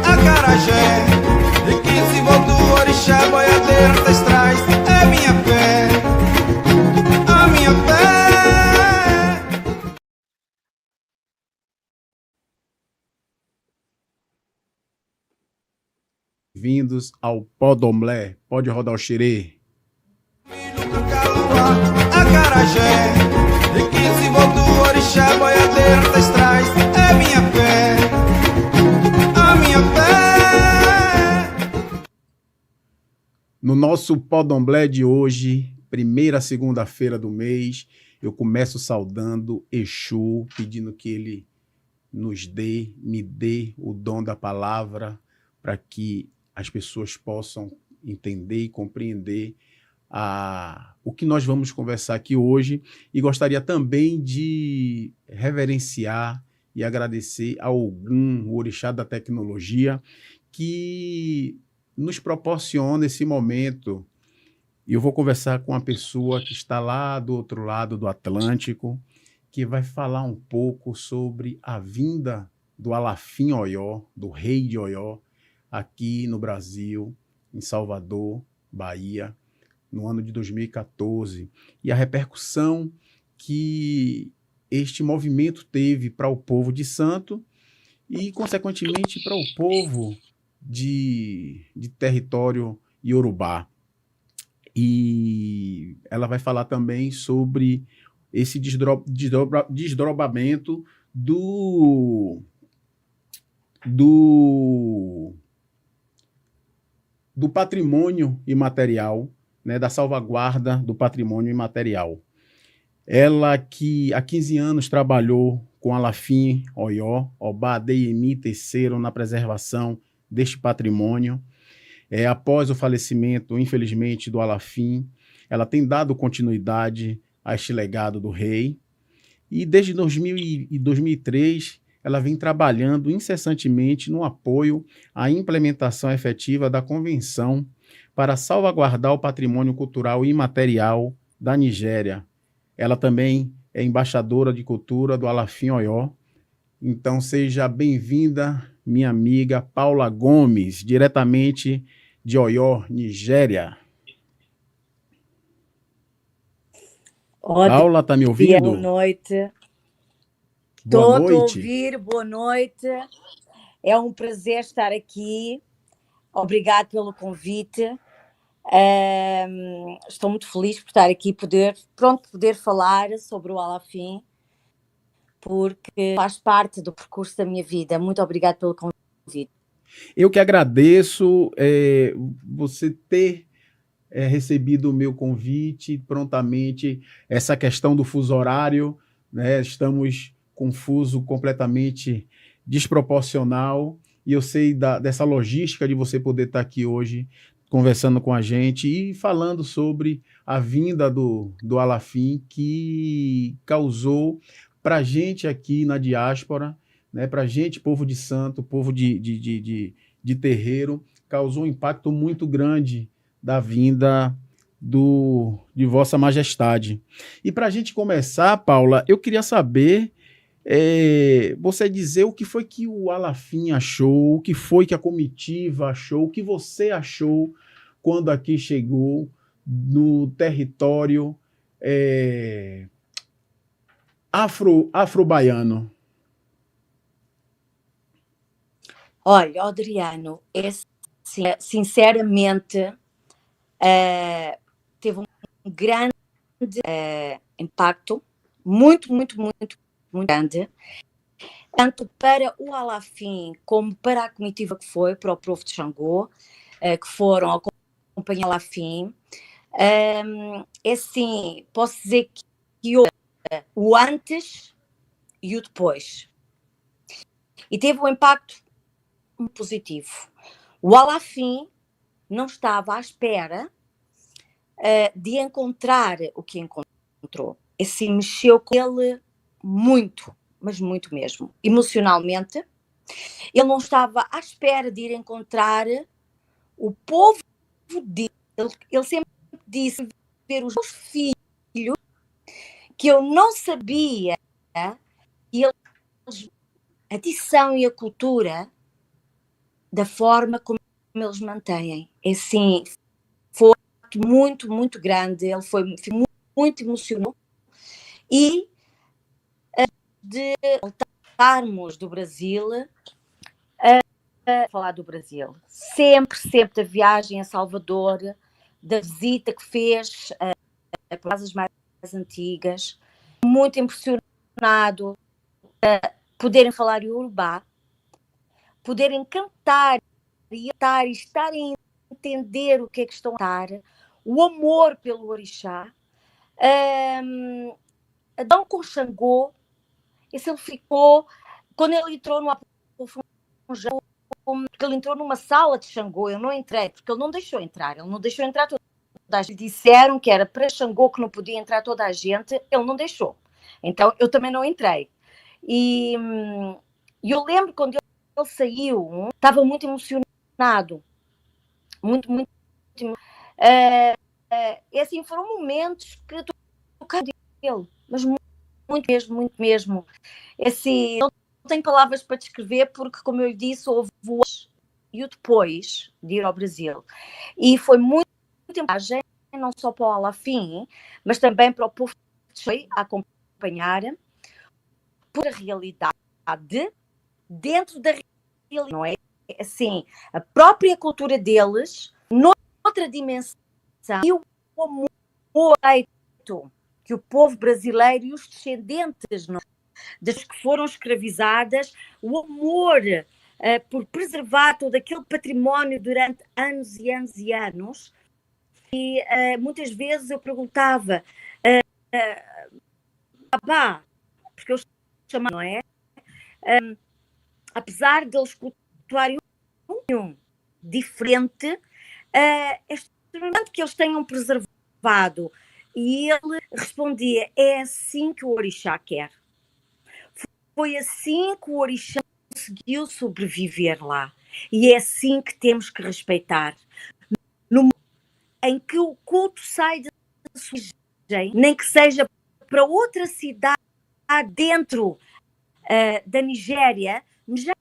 Acarajé, de que se voltou orixá, boiadeiro, ancestrais, é minha fé, a minha fé. Bem-vindos ao Podomblé. Pode rodar o xerê. Filho do Caluá, Acarajé, de que se voltou orixá, boiadeiro, ancestrais, é minha fé, a minha fé. No nosso Podomblé de hoje, primeira segunda-feira do mês, eu começo saudando Exu, pedindo que ele me dê o dom da palavra para que as pessoas possam entender e compreender o que nós vamos conversar aqui hoje. E gostaria também de reverenciar e agradecer ao Ogum, o orixá da tecnologia, que nos proporciona esse momento. E eu vou conversar com uma pessoa que está lá do outro lado do Atlântico, que vai falar um pouco sobre a vinda do Alafim Oió, do rei de Oió, aqui no Brasil, em Salvador, Bahia, no ano de 2014, e a repercussão que este movimento teve para o povo de Santo e, consequentemente, para o povo de território iorubá. E ela vai falar também sobre esse desdobramento do patrimônio imaterial, né, da salvaguarda do patrimônio imaterial. Ela que há 15 anos trabalhou com Alafim Oió, Obá Adeyemi III, na preservação deste patrimônio. Após o falecimento, infelizmente, do Alafim, ela tem dado continuidade a este legado do rei. E desde 2003, ela vem trabalhando incessantemente no apoio à implementação efetiva da Convenção para salvaguardar o patrimônio cultural imaterial da Nigéria. Ela também é embaixadora de cultura do Alafim Oió. Então, seja bem-vinda, minha amiga Paula Gomes, diretamente de Oió, Nigéria. Paula, tá me ouvindo? Boa noite. Boa noite. Estou a ouvir, boa noite. É um prazer estar aqui. Obrigado pelo convite. Estou muito feliz por estar aqui, poder falar sobre o Alafim, porque faz parte do percurso da minha vida. Muito obrigado pelo convite. Eu que agradeço você ter recebido o meu convite prontamente. Essa questão do fuso horário, né? Estamos com um fuso completamente desproporcional, e eu sei dessa logística de você poder estar aqui hoje conversando com a gente e falando sobre a vinda do Alafim, que causou para a gente aqui na diáspora, né, para a gente, povo de santo, povo de terreiro, causou um impacto muito grande da vinda de Vossa Majestade. E para a gente começar, Paula, eu queria saber, você dizer o que foi que o Alafim achou, o que foi que a comitiva achou, o que você achou quando aqui chegou no território afro-baiano. Olha, Adriano, sinceramente teve um grande impacto, muito grande, tanto para o Alafim como para a comitiva que foi, para o povo de Xangô, que foram acompanhar o Alafim. Assim, posso dizer que houve o antes e o depois. E teve um impacto muito positivo. O Alafim não estava à espera de encontrar o que encontrou. Assim, mexeu com ele muito, mas muito mesmo. Emocionalmente, ele não estava à espera de ir encontrar o povo dele. Ele sempre disse ver os meus filhos, que eu não sabia, e eles, a tradição e a cultura da forma como eles mantêm. É assim, foi muito, muito grande. Ele foi muito, muito emocionado. E de voltarmos do Brasil, a falar do Brasil, sempre, sempre da viagem a Salvador, da visita que fez a casas mais antigas, muito impressionado poderem falar Iorubá, poderem cantar e estarem a entender o que é que estão a cantar, o amor pelo orixá, Adão com Xangô, esse ele ficou, quando ele entrou no Afonjá, porque ele entrou numa sala de Xangô, eu não entrei, porque ele não deixou entrar toda a gente. Disseram que era para Xangô que não podia entrar toda a gente, ele não deixou. Então eu também não entrei. E eu lembro quando ele saiu, estava muito emocionado, muito, muito. E assim, foram momentos que tocaram dele, mas muito mesmo, muito mesmo. Assim, não tenho palavras para descrever, porque, como eu lhe disse, houve o antes e o depois de ir ao Brasil. E foi muito imagem, não só para o Alafim, mas também para o povo que foi a acompanhar, por a realidade, dentro da realidade, não é? Assim, a própria cultura deles, noutra dimensão, e o amor que o povo brasileiro e os descendentes das que foram escravizadas, o amor por preservar todo aquele património durante anos e anos e anos. E muitas vezes eu perguntava, porque eu chamava, não é? Apesar de eles cultuarem um diferente, é extremamente que eles tenham preservado. E ele respondia, é assim que o orixá quer. Foi assim que o orixá conseguiu sobreviver lá. E é assim que temos que respeitar. No momento em que o culto sai da sua origem, nem que seja para outra cidade dentro da Nigéria, já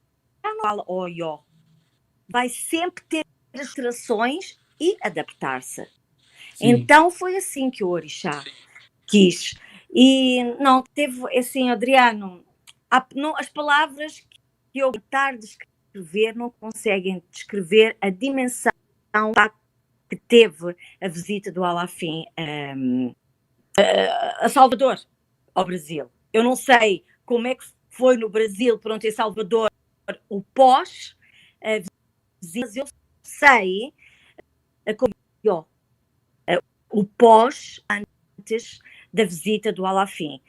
não fala Oió. Vai sempre ter restrições e adaptar-se. Sim. Então foi assim que o orixá quis. E não, teve assim, Adriano, as palavras que eu tentar descrever não conseguem descrever a dimensão que teve a visita do Alafim a Salvador, ao Brasil. Eu não sei como é que foi no Brasil, pronto, em Salvador, o pós, mas eu sei o pós, antes da visita do Alafim.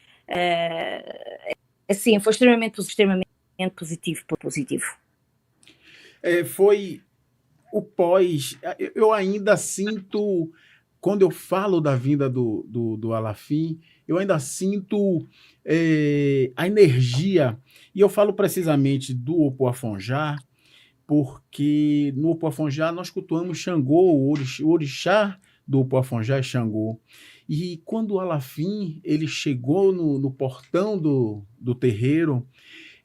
Assim, foi extremamente positivo. Foi o pós. Eu ainda sinto, quando eu falo da vinda do Alafim, eu ainda sinto a energia. E eu falo precisamente do Opoafonjá, porque no Opoafonjá nós cultuamos Xangô, o orixá do Opoafonjá é Xangô. E quando o Alafim ele chegou no portão do terreiro,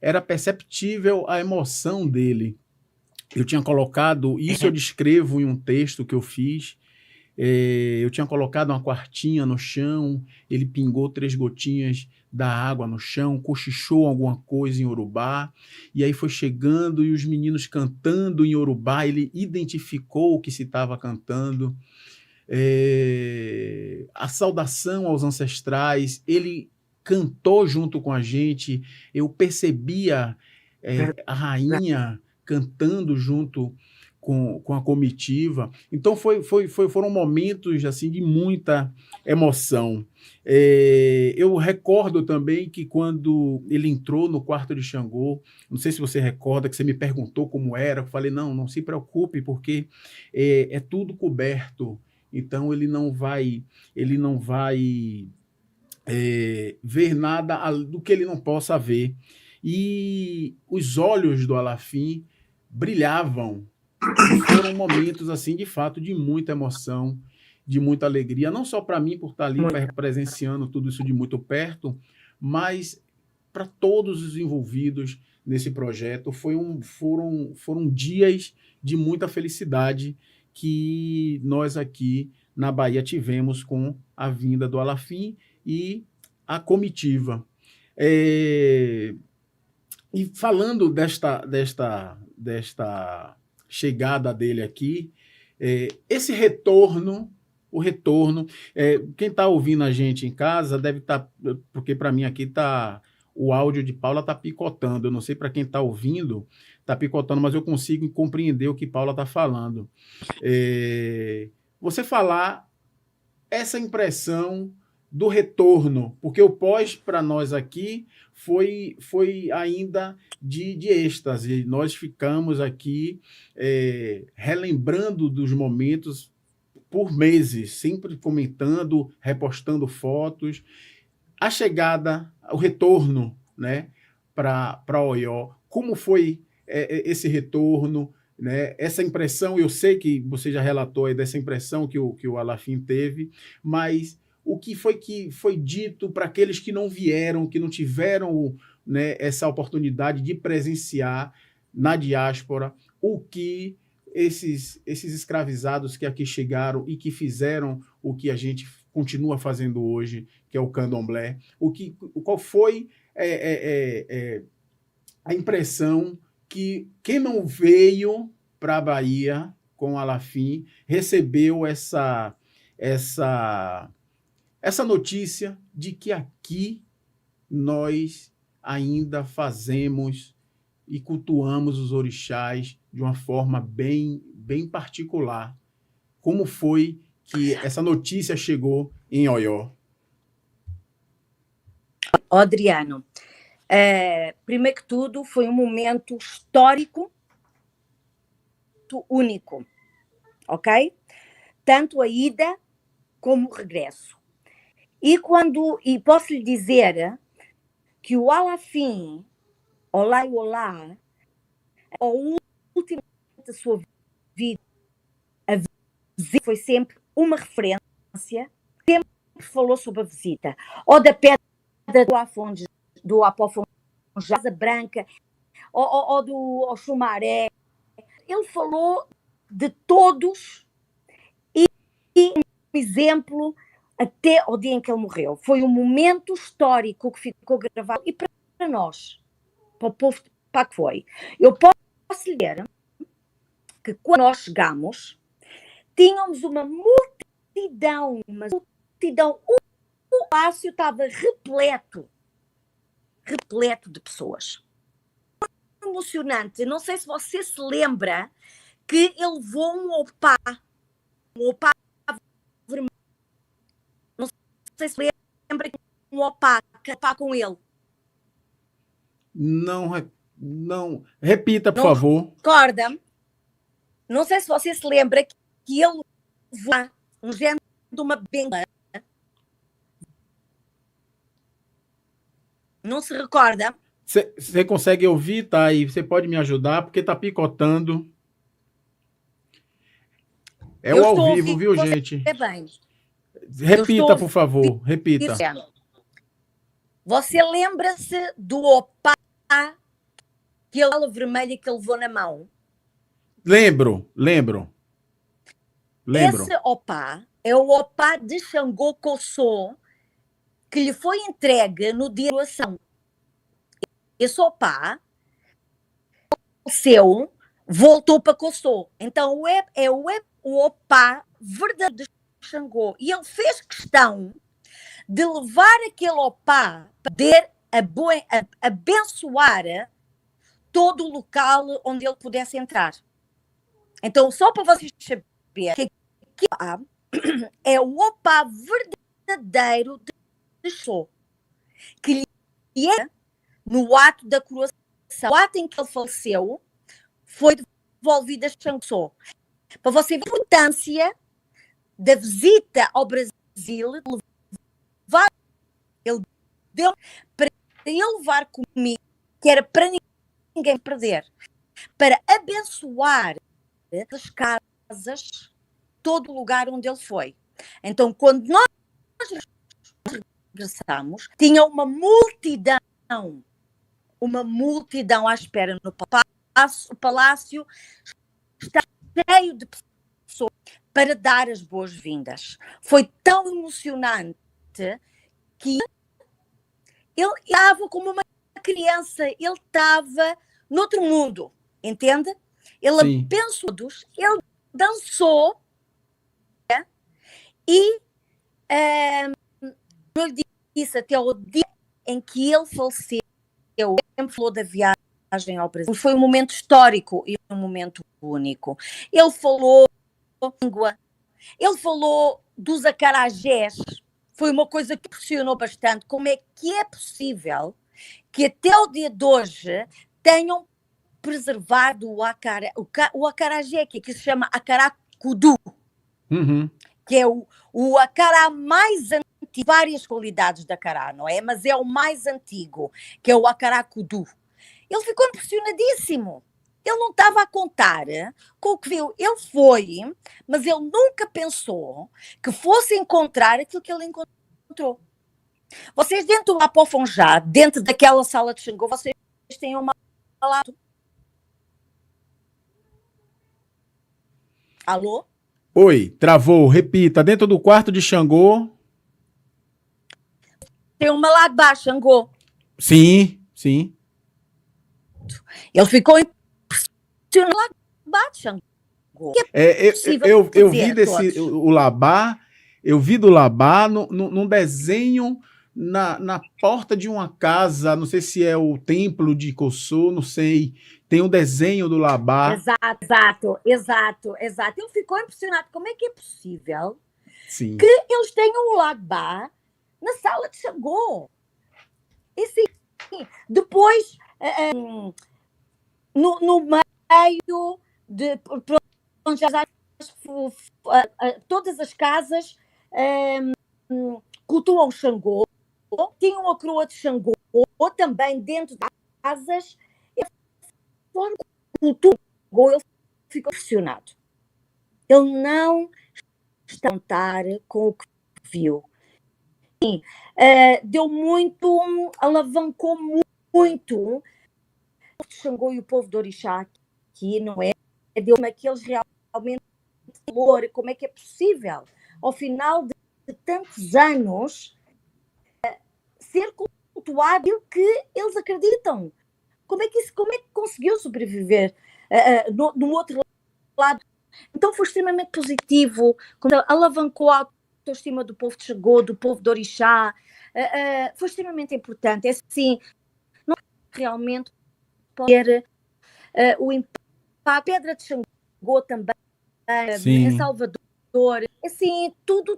era perceptível a emoção dele. Eu tinha colocado, isso eu descrevo em um texto que eu fiz, eu tinha colocado uma quartinha no chão, ele pingou 3 gotinhas da água no chão, cochichou alguma coisa em Yorubá, e aí foi chegando e os meninos cantando em Yorubá, ele identificou o que se estava cantando, a saudação aos ancestrais, ele cantou junto com a gente, eu percebia a rainha cantando junto com a comitiva. Então foram momentos assim de muita emoção. Eu recordo também que quando ele entrou no quarto de Xangô, não sei se você recorda, que você me perguntou como era, eu falei, não se preocupe, porque é tudo coberto então ele não vai ver nada do que ele não possa ver. E os olhos do Alafim brilhavam. E foram momentos, assim, de fato, de muita emoção, de muita alegria, não só para mim, por estar ali presenciando tudo isso de muito perto, mas para todos os envolvidos nesse projeto. Foram dias de muita felicidade que nós aqui na Bahia tivemos com a vinda do Alafim e a comitiva. E falando desta chegada dele aqui, esse retorno, quem está ouvindo a gente em casa deve estar, porque para mim aqui o áudio de Paula está picotando, eu não sei para quem está ouvindo, está picotando, mas eu consigo compreender o que Paula está falando. Você falar essa impressão do retorno, porque o pós para nós aqui foi ainda de êxtase. Nós ficamos aqui relembrando dos momentos por meses, sempre comentando, repostando fotos. A chegada, o retorno, né, para Oió, como foi esse retorno, né? Essa impressão, eu sei que você já relatou aí dessa impressão que o Alafim teve, mas o que foi dito para aqueles que não vieram, que não tiveram, né, essa oportunidade de presenciar na diáspora, o que esses escravizados que aqui chegaram e que fizeram o que a gente continua fazendo hoje, que é o candomblé, qual foi a impressão que quem não veio para a Bahia com o Alafim recebeu essa notícia de que aqui nós ainda fazemos e cultuamos os orixás de uma forma bem particular. Como foi que essa notícia chegou em Oió? Adriano, primeiro que tudo, foi um momento histórico, único, ok? Tanto a ida como o regresso. E posso lhe dizer que o Alafim, olá, ao último da sua vida, a visita foi sempre uma referência, sempre falou sobre a visita, ou da pedra do Apofonjasa Branca, ou do Xumaré. Ele falou de todos e um exemplo até o dia em que ele morreu. Foi um momento histórico que ficou gravado e para nós, para o povo, para que foi. Eu posso lhe dizer que quando nós chegamos, tínhamos uma multidão, o palácio estava repleto de pessoas. Emocionante, não sei se você se lembra que ele levou um opá vermelho. Não sei se lembra que um opá com ele. Não. Repita, por favor. Recorda? Não sei se você se lembra que ele levou um género de uma benga. Não se recorda? Você consegue ouvir, tá aí? Você pode me ajudar, porque tá picotando. É o ao vivo, viu, gente? Bem. Repita, por favor. Repita. Você lembra-se do opá, aquela vermelha que ele levou na mão? Lembro. Esse opá é o opá de Xangô Coçô, que lhe foi entregue no dia da doação. Esse opá, voltou para Coçô. Então é o opá verdadeiro de Xangô. E ele fez questão de levar aquele opá para poder abençoar todo o local onde ele pudesse entrar. Então, só para vocês saberem que aquilo é o opá verdadeiro de Xangô, que lhe é no ato da coroação. O ato em que ele faleceu foi devolvido a Xangô. Para você ver a importância da visita ao Brasil, ele deu para ele levar comigo, que era para ninguém perder, para abençoar as casas, todo o lugar onde ele foi. Então, quando nós regressamos, tinha uma multidão à espera no palácio. O palácio está cheio de pessoas para dar as boas-vindas. Foi tão emocionante que ele estava como uma criança, ele estava noutro mundo, entende? Ele abençoou-nos, ele dançou, né? E eu lhe disse até o dia em que ele faleceu, ele sempre falou da viagem ao Brasil. Foi um momento histórico e um momento único. Ele falou língua, ele falou dos acarajés, foi uma coisa que impressionou bastante. Como é que é possível que até o dia de hoje tenham preservado o acarajé, que se chama acará kudu, que é o acará mais antigo, várias qualidades de acará, não é? Mas é o mais antigo, que é o acará kudu. Ele ficou impressionadíssimo. Ele não estava a contar com o que viu. Ele foi, mas ele nunca pensou que fosse encontrar aquilo que ele encontrou. Vocês dentro do Apofonjá, dentro daquela sala de Xangô, vocês têm uma lado. Alô? Oi, travou. Repita. Dentro do quarto de Xangô. Tem uma lá de baixo, Xangô. Sim, sim. Ele ficou impressionado lá de baixo, Xangô. Eu vi o Labá, eu vi do Labá num desenho na porta de uma casa, não sei se é o templo de Ikossô, não sei. Tem um desenho do Labá. Exato. Ele ficou impressionado. Como é que é possível Sim. que eles tenham o Labá na sala de Xangô? E sim, depois, no meio de todas as casas cultuam Xangô, tinham a coroa de Xangô também dentro das casas. Ele ficou impressionado. Ele não está a contar com o que viu. Sim, deu muito, alavancou muito o povo de Xangô e o povo de Orixá aqui, não é? Deu-me aqueles realmente valor, como é que é possível, ao final de tantos anos, ser cultuado aquilo que eles acreditam. Como é que conseguiu sobreviver no outro lado? Então foi extremamente positivo, alavancou a autoestima do povo de Xangô, do povo de Orixá, foi extremamente importante. É assim, não realmente pode ter o impacto. A Pedra de Xangô também, em Salvador, assim, tudo,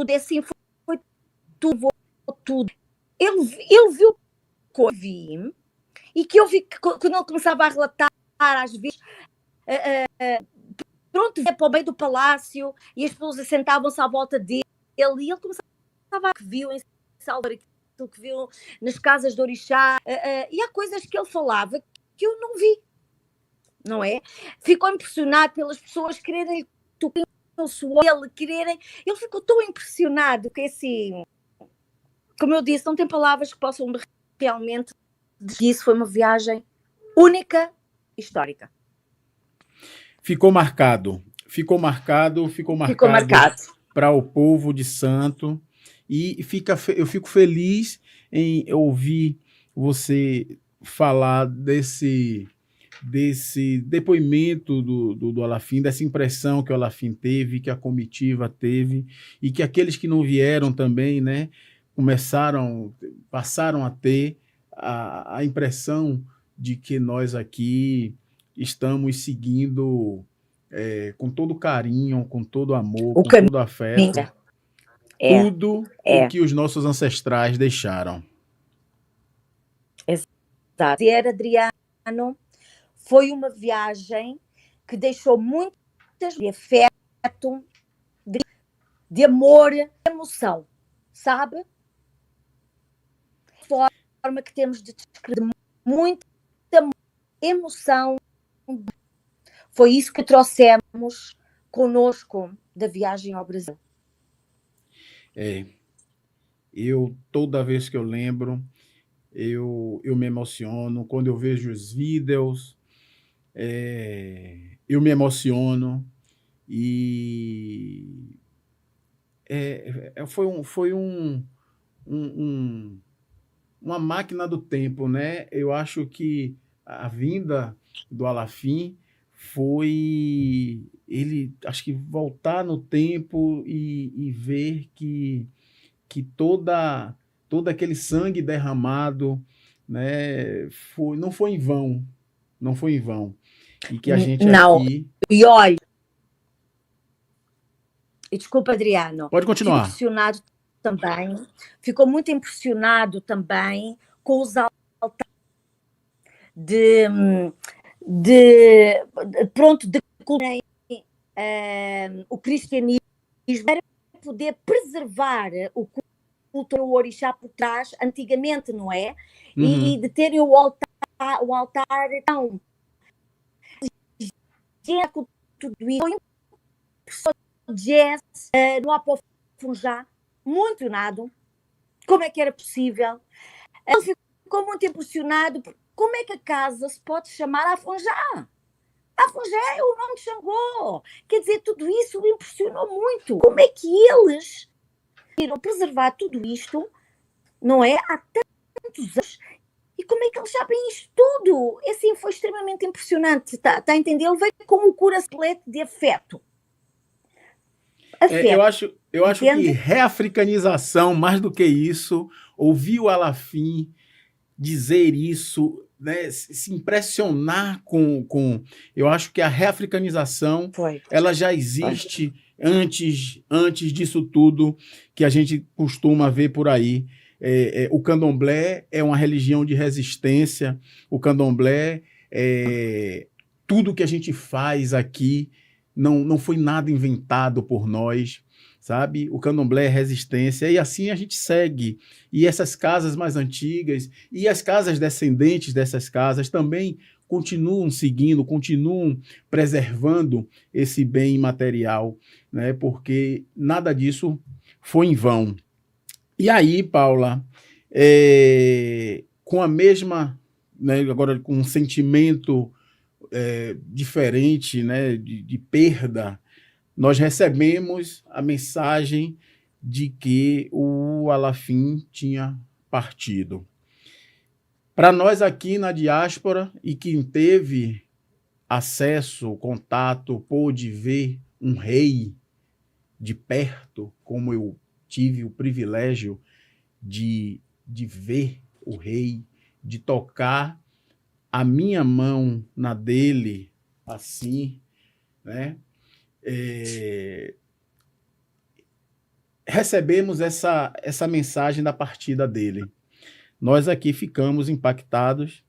é assim, foi tudo. Ele viu o que eu vi, e que eu vi que quando ele começava a relatar, às vezes, pronto, ia para o meio do palácio e as pessoas sentavam-se à volta dele e ele começava a que viu em Salvador, aquilo que viu nas casas de Orixá, e há coisas que ele falava que eu não vi, não é? Ficou impressionado pelas pessoas quererem tocar o suor, ele ficou tão impressionado que assim, como eu disse, não tem palavras que possam realmente dizer que isso foi uma viagem única, histórica. Ficou marcado para o povo de Santo, e eu fico feliz em ouvir você falar desse depoimento do Alafim, dessa impressão que o Alafim teve, que a comitiva teve, e que aqueles que não vieram também, né, passaram a ter a impressão de que nós aqui estamos seguindo com todo carinho, com todo amor, com todo afeto, tudo o que os nossos ancestrais deixaram. Exato. E Adriano, foi uma viagem que deixou muitas afeto de de amor, de emoção, sabe? Forma que temos de descrever muita emoção. Foi isso que trouxemos conosco da viagem ao Brasil. Toda vez que eu lembro, eu me emociono. Quando eu vejo os vídeos, eu me emociono. E foi uma máquina do tempo, né? Eu acho que a vinda do Alafim foi ele, acho que voltar no tempo e ver que todo aquele sangue derramado, né, não foi em vão, não foi em vão. E que a gente não. aqui... E olha, desculpa, Adriano. Pode continuar. Ficou muito impressionado também com os altares de o cristianismo, para poder preservar o culto ao orixá por trás, antigamente, não é? E de terem o altar tão tudo isso, jazz, no Apofunjá, muito nada. Como é que era possível? Ele ficou muito impressionado. Como é que a casa se pode chamar Afonjá? Afonjá é o nome de Xangô. Quer dizer, tudo isso o impressionou muito. Como é que eles queriam preservar tudo isto, não é? Há tantos anos. E como é que eles sabem isto tudo? Assim, foi extremamente impressionante. Está a entender? Ele veio com o coração de afeto. Eu acho que reafricanização, mais do que isso, ouvir o Alafim dizer isso, né, se impressionar com... Eu acho que a reafricanização ela já existe antes disso tudo que a gente costuma ver por aí. O candomblé é uma religião de resistência, o candomblé, tudo que a gente faz aqui não foi nada inventado por nós, sabe? O candomblé é resistência, e assim a gente segue. E essas casas mais antigas e as casas descendentes dessas casas também continuam seguindo, continuam preservando esse bem imaterial, né? Porque nada disso foi em vão. E aí, Paula, com a mesma, né, agora com um sentimento diferente, né, de perda, nós recebemos a mensagem de que o Alafim tinha partido. Para nós aqui na diáspora, e quem teve acesso, contato, pôde ver um rei de perto, como eu tive o privilégio de ver o rei, de tocar a minha mão na dele, assim, né? Recebemos essa mensagem da partida dele. Nós aqui ficamos impactados,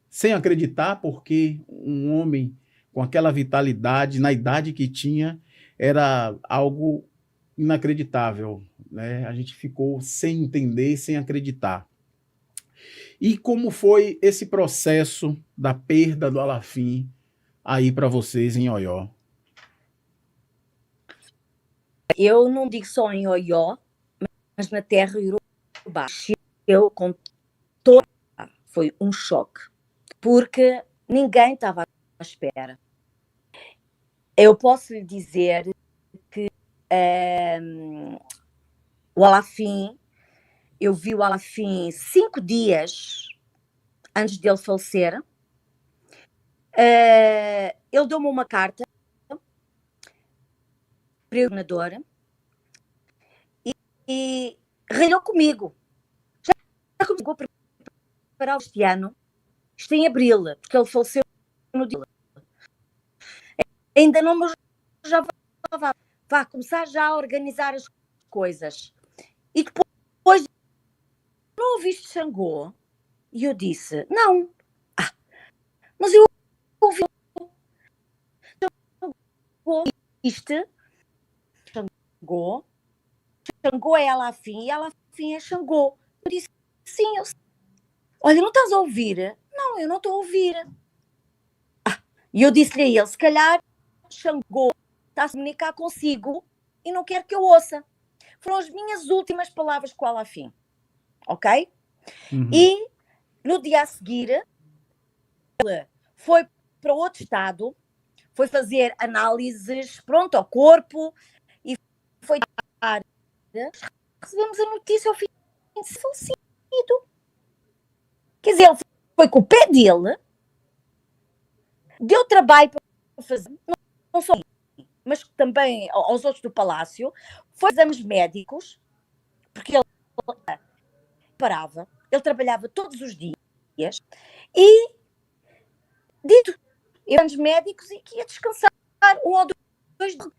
sem acreditar, porque um homem com aquela vitalidade, na idade que tinha, era algo inacreditável, né? A gente ficou sem entender, sem acreditar. E como foi esse processo da perda do Alafim aí para vocês em Oió? Eu não digo só em Oió, mas na terra iorubá. Eu com toda... Foi um choque, porque ninguém estava à espera. Eu posso lhe dizer que o Alafim, eu vi o Alafim 5 dias antes dele falecer. Ele deu-me uma carta para a governadora e ralhou comigo. Já começou a preparar este ano, isto em abril, porque ele faleceu no dia. Ainda não, mas já vai começar já a organizar as coisas. E depois, não ouviste Xangô? E eu disse, não. Mas eu ouvi Xangô. Xangô é Alafim e Alafim é Xangô. Eu disse, sim, eu sei. Olha, não estás a ouvir? Não, eu não estou a ouvir. E eu disse-lhe a ele, se calhar Xangô está a se comunicar consigo e não quer que eu ouça. Foram as minhas últimas palavras com o Alafim, ok? Uhum. E no dia a seguir, ele foi para outro estado, foi fazer análises, pronto, ao corpo e foi dar. Recebemos a notícia ao fim de falecido. Quer dizer, ele foi com o pé dele, deu trabalho para fazer, não só mas também aos outros do palácio, foi exames médicos, porque ele parava, ele trabalhava todos os dias e dito exames médicos e que ia descansar um ou dois dias.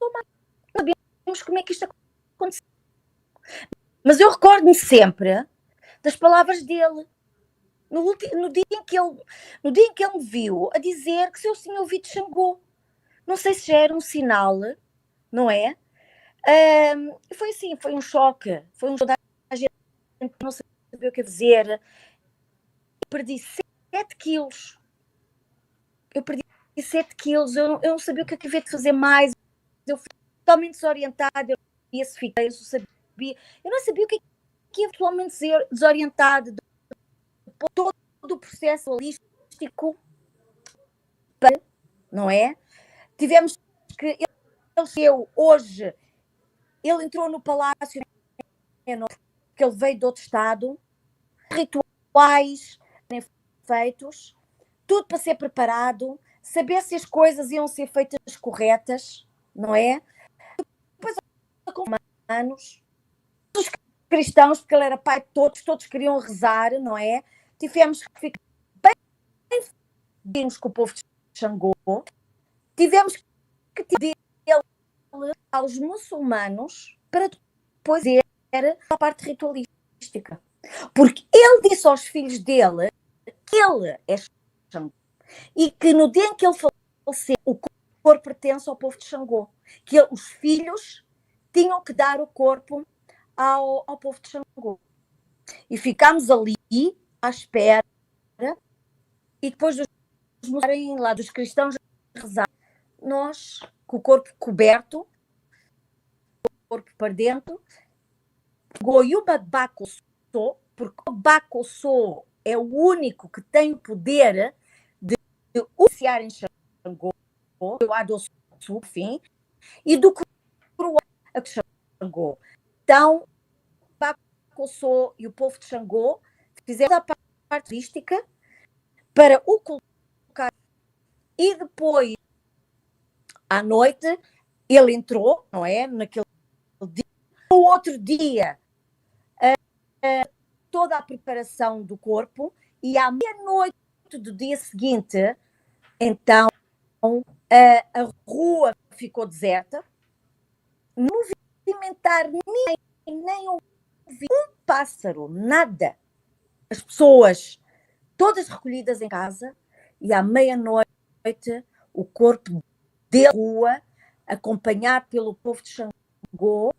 Não sabíamos como é que isto aconteceu. Mas eu recordo-me sempre das palavras dele. No dia em que ele me viu a dizer que se eu tinha ouvido Xangô. Não sei se já era um sinal, não é? Foi assim, foi um choque. Foi um choque da gente não sabia o que dizer. Eu perdi 7 quilos. Eu não sabia o que havia de fazer mais. Eu fui totalmente desorientada. Eu não sabia o que ia totalmente desorientada. Todo o processo holístico, não é? Tivemos que hoje, ele entrou no palácio, que ele veio de outro estado, rituais feitos, tudo para ser preparado, saber se as coisas iam ser feitas corretas, não é? Depois, com humanos, os cristãos, porque ele era pai de todos queriam rezar, não é? Tivemos que ficar bem com o povo de Xangô, tivemos que ter aos muçulmanos para depois ir a parte ritualística. Porque ele disse aos filhos dele que ele é Xangô e que no dia em que ele faleceu, o corpo pertence ao povo de Xangô. Que os filhos tinham que dar o corpo ao povo de Xangô. E ficámos ali à espera e depois dos cristãos rezar, nós com o corpo coberto, o corpo para dentro, Goiúba Bacossô, porque o Bacossô é o único que tem o poder de oficiar em Xangô, o Adoçu, enfim, e do Coroa a Xangô. Então, Bacossô e o povo de Xangô fizeram a parte artística para o colocar e depois, à noite, ele entrou, não é? Naquele dia. No outro dia, toda a preparação do corpo e à meia-noite do dia seguinte, então, a rua ficou deserta, não movimentar nem ouvir um pássaro, nada. As pessoas todas recolhidas em casa e à meia-noite o corpo de rua, acompanhado pelo povo de Xangô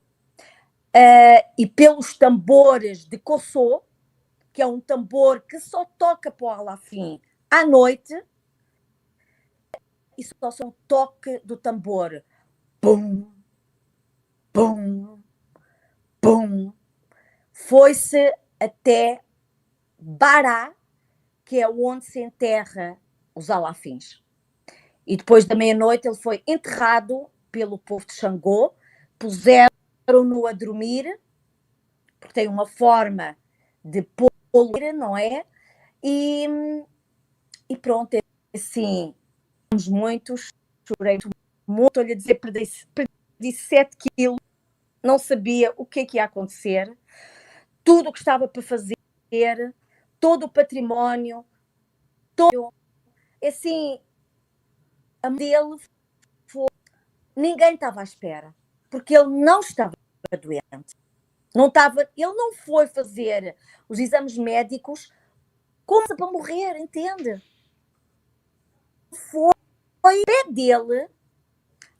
e pelos tambores de Kossô, que é um tambor que só toca para o Alafim à noite, e só um toque do tambor. Pum, pum, pum. Foi-se até Bará, que é onde se enterra os Alafins. E depois da meia-noite ele foi enterrado pelo povo de Xangô, puseram-no a dormir, porque tem uma forma de poluir, não é? E pronto, assim, muitos, chorei muito, olha, dizer, perdi 7 quilos, não sabia o que ia acontecer, tudo o que estava para fazer, todo o património, assim, a dele foi, ninguém estava à espera, porque ele não estava doente, ele não foi fazer os exames médicos como para morrer, entende? Foi o pé dele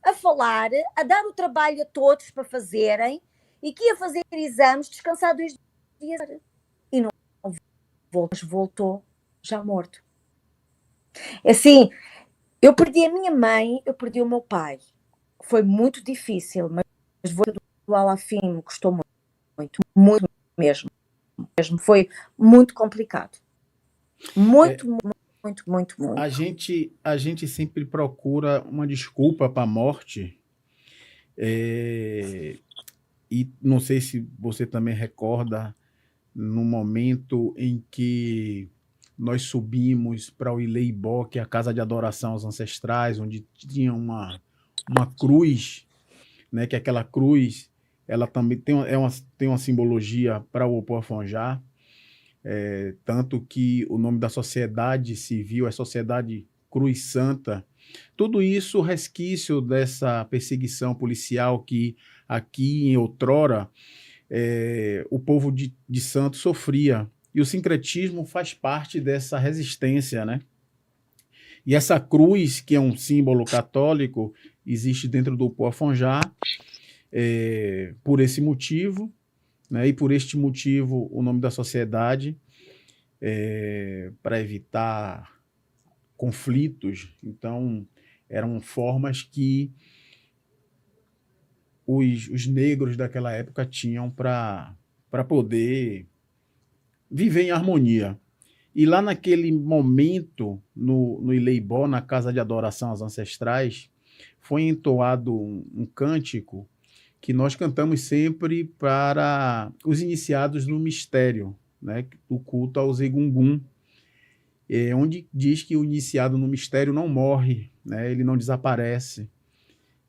a falar, a dar o trabalho a todos para fazerem e que ia fazer exames, descansar 2 dias e não voltou já morto. Assim, eu perdi a minha mãe, eu perdi o meu pai. Foi muito difícil, mas do Alafim me custou muito mesmo. Foi muito complicado. Muito. A gente sempre procura uma desculpa para a morte. E não sei se você também recorda no momento em que nós subimos para o Ileibó, que é a casa de adoração aos ancestrais, onde tinha uma cruz, né, que aquela cruz ela também tem uma simbologia para o Opoafonjá, tanto que o nome da sociedade civil é Sociedade Cruz Santa. Tudo isso resquício dessa perseguição policial que aqui em outrora o povo de Santos sofria. E o sincretismo faz parte dessa resistência, né? E essa cruz, que é um símbolo católico, existe dentro do Opoafonjá por esse motivo, né? E por este motivo o nome da sociedade, para evitar conflitos. Então, eram formas que os negros daquela época tinham para poder viver em harmonia. E lá naquele momento, no Ileibó, na casa de adoração aos ancestrais, foi entoado um cântico que nós cantamos sempre para os iniciados no mistério, né, o culto aos Egungun, onde diz que o iniciado no mistério não morre, né, ele não desaparece,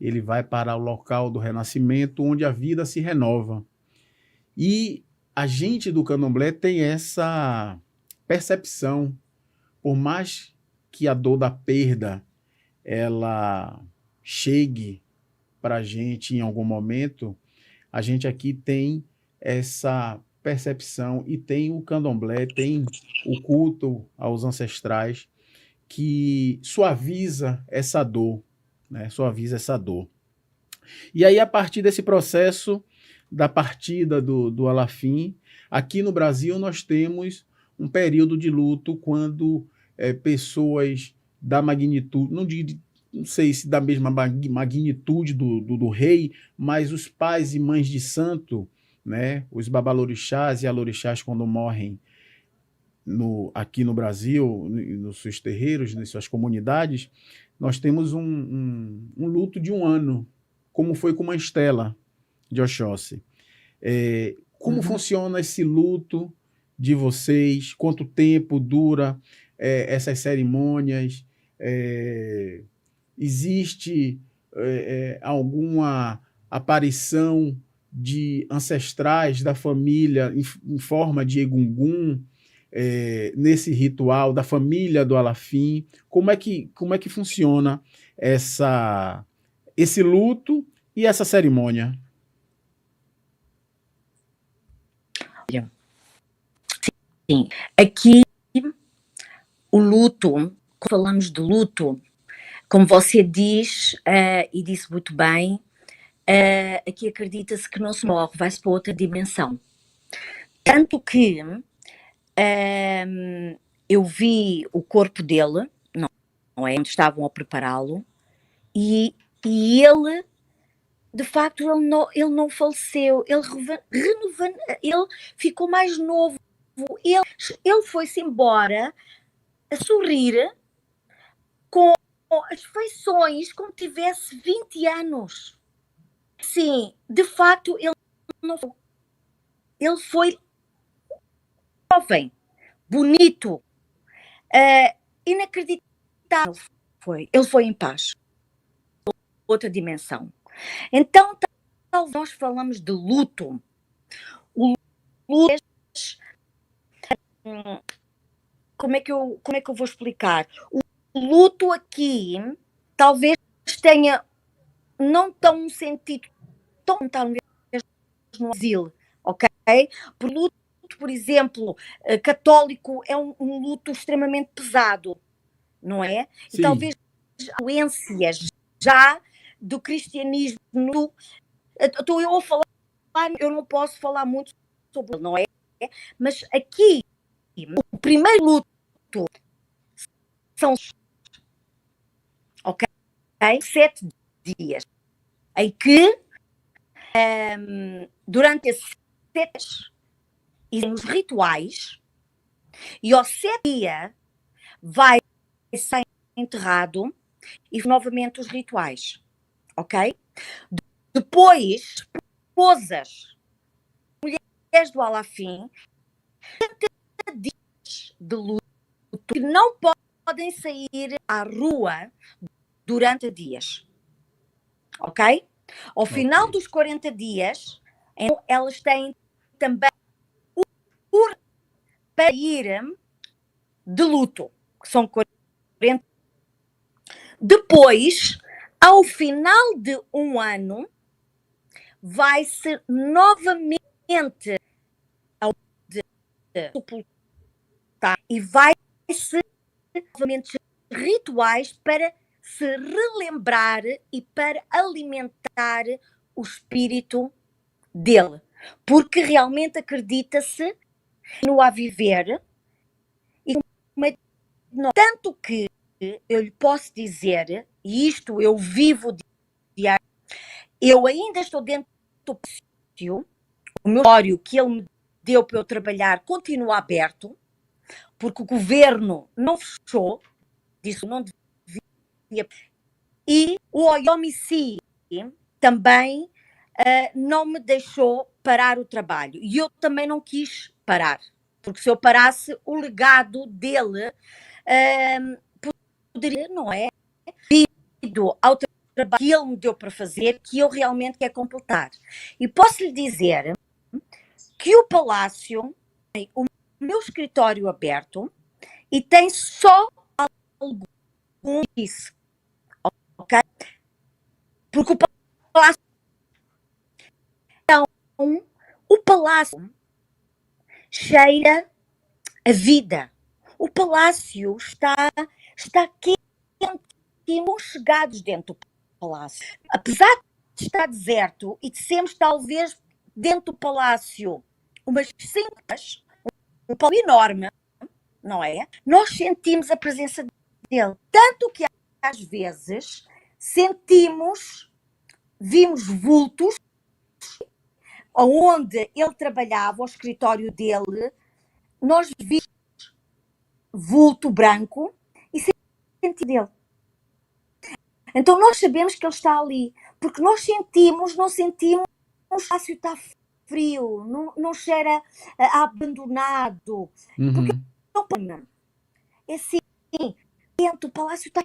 ele vai para o local do renascimento, onde a vida se renova. E a gente do candomblé tem essa percepção, por mais que a dor da perda ela chegue para a gente em algum momento, a gente aqui tem essa percepção e tem o candomblé, tem o culto aos ancestrais que suaviza essa dor, né? Suaviza essa dor. E aí, a partir desse processo da partida do Alafim, aqui no Brasil nós temos um período de luto quando pessoas da magnitude, não sei se da mesma magnitude do rei, mas os pais e mães de santo, né, os babalorixás e alorixás, quando morrem aqui no Brasil, nos seus terreiros, nas suas comunidades, nós temos um luto de 1 ano, como foi com a Estela de Oxóssi. Como funciona esse luto de vocês? Quanto tempo dura essas cerimônias? Existe alguma aparição de ancestrais da família em forma de Egungun nesse ritual da família do Alafim? Como é que funciona esse luto e essa cerimônia? Sim, aqui o luto, quando falamos de luto, como você diz, e disse muito bem, aqui acredita-se que não se morre, vai-se para outra dimensão. Tanto que eu vi o corpo dele, não é? Onde estavam a prepará-lo, e ele, de facto, ele não faleceu, ele ficou mais novo, ele foi-se embora a sorrir com as feições como tivesse 20 anos. Sim, de facto, ele foi jovem, bonito, inacreditável. Ele foi em paz. Outra dimensão. Então, nós falamos de luto. O luto como é que eu vou explicar? O luto aqui talvez tenha não tão um sentido tão no asilo, ok? Por luto, por exemplo, católico é um luto extremamente pesado, não é? Sim. E talvez influências já do cristianismo. Estou eu a falar eu não posso falar muito sobre ele, não é? Mas aqui, o primeiro luto são, ok? 7 dias, em que durante esses 7 dias existem os rituais e ao 7º dia vai ser enterrado e novamente os rituais, ok? Depois, esposas, mulheres do Alafim, 30 dias de luto que não podem sair à rua durante dias, ok? Ao final dos 40 dias, então, elas têm também para ir de luto, que são 40. Depois, ao final de um ano, vai-se novamente ao de sepultar e vai-se novamente rituais para se relembrar e para alimentar o espírito dele. Porque realmente acredita-se no a viver e tanto que eu lhe posso dizer, e isto eu vivo diário, eu ainda estou dentro do patio, o meu escritório que ele me deu para eu trabalhar continua aberto, porque o governo não fechou, disse que não devia, e o OIOMICI também não me deixou parar o trabalho. E eu também não quis parar, porque se eu parasse, o legado dele poderia, não é? Devido ao trabalho que ele me deu para fazer, que eu realmente quero completar. E posso lhe dizer que o palácio tem o meu escritório aberto e tem só algum disso, ok? Porque o palácio, então, o palácio cheira a vida. O palácio está quente e chegados dentro do palácio. Apesar de estar deserto e de sermos talvez dentro do palácio umas 5 horas, um palácio enorme, não é? Nós sentimos a presença dele. Tanto que às vezes vimos vultos onde ele trabalhava, o escritório dele, nós vimos vulto branco e sentimos dele. Então nós sabemos que ele está ali, porque nós não sentimos o espaço está frio, não cheira abandonado. Porque é assim, quente, o palácio está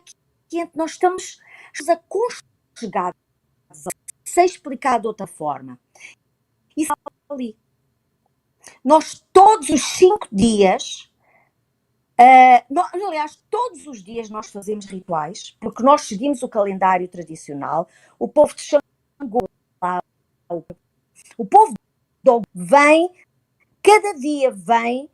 quente, nós estamos aconchegados, sem explicar de outra forma. Isso está ali. Nós todos os 5 dias, aliás, todos os dias nós fazemos rituais, porque nós seguimos o calendário tradicional. O povo de Xangô, o povo de vem, cada dia vem,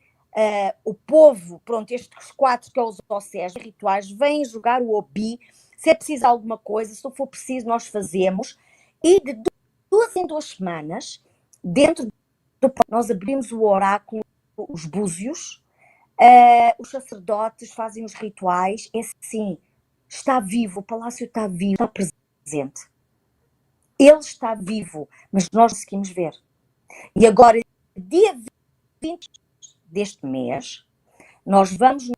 o povo, pronto, estes 4 que é os OCEs, rituais, vêm jogar o obi, se é preciso alguma coisa, se for preciso nós fazemos, e de 2 em 2 semanas, dentro do nós abrimos o oráculo, os búzios, os sacerdotes fazem os rituais, é assim, está vivo, o palácio está vivo, está presente. Ele está vivo, mas nós conseguimos ver. E agora, dia 20 deste mês, nós vamos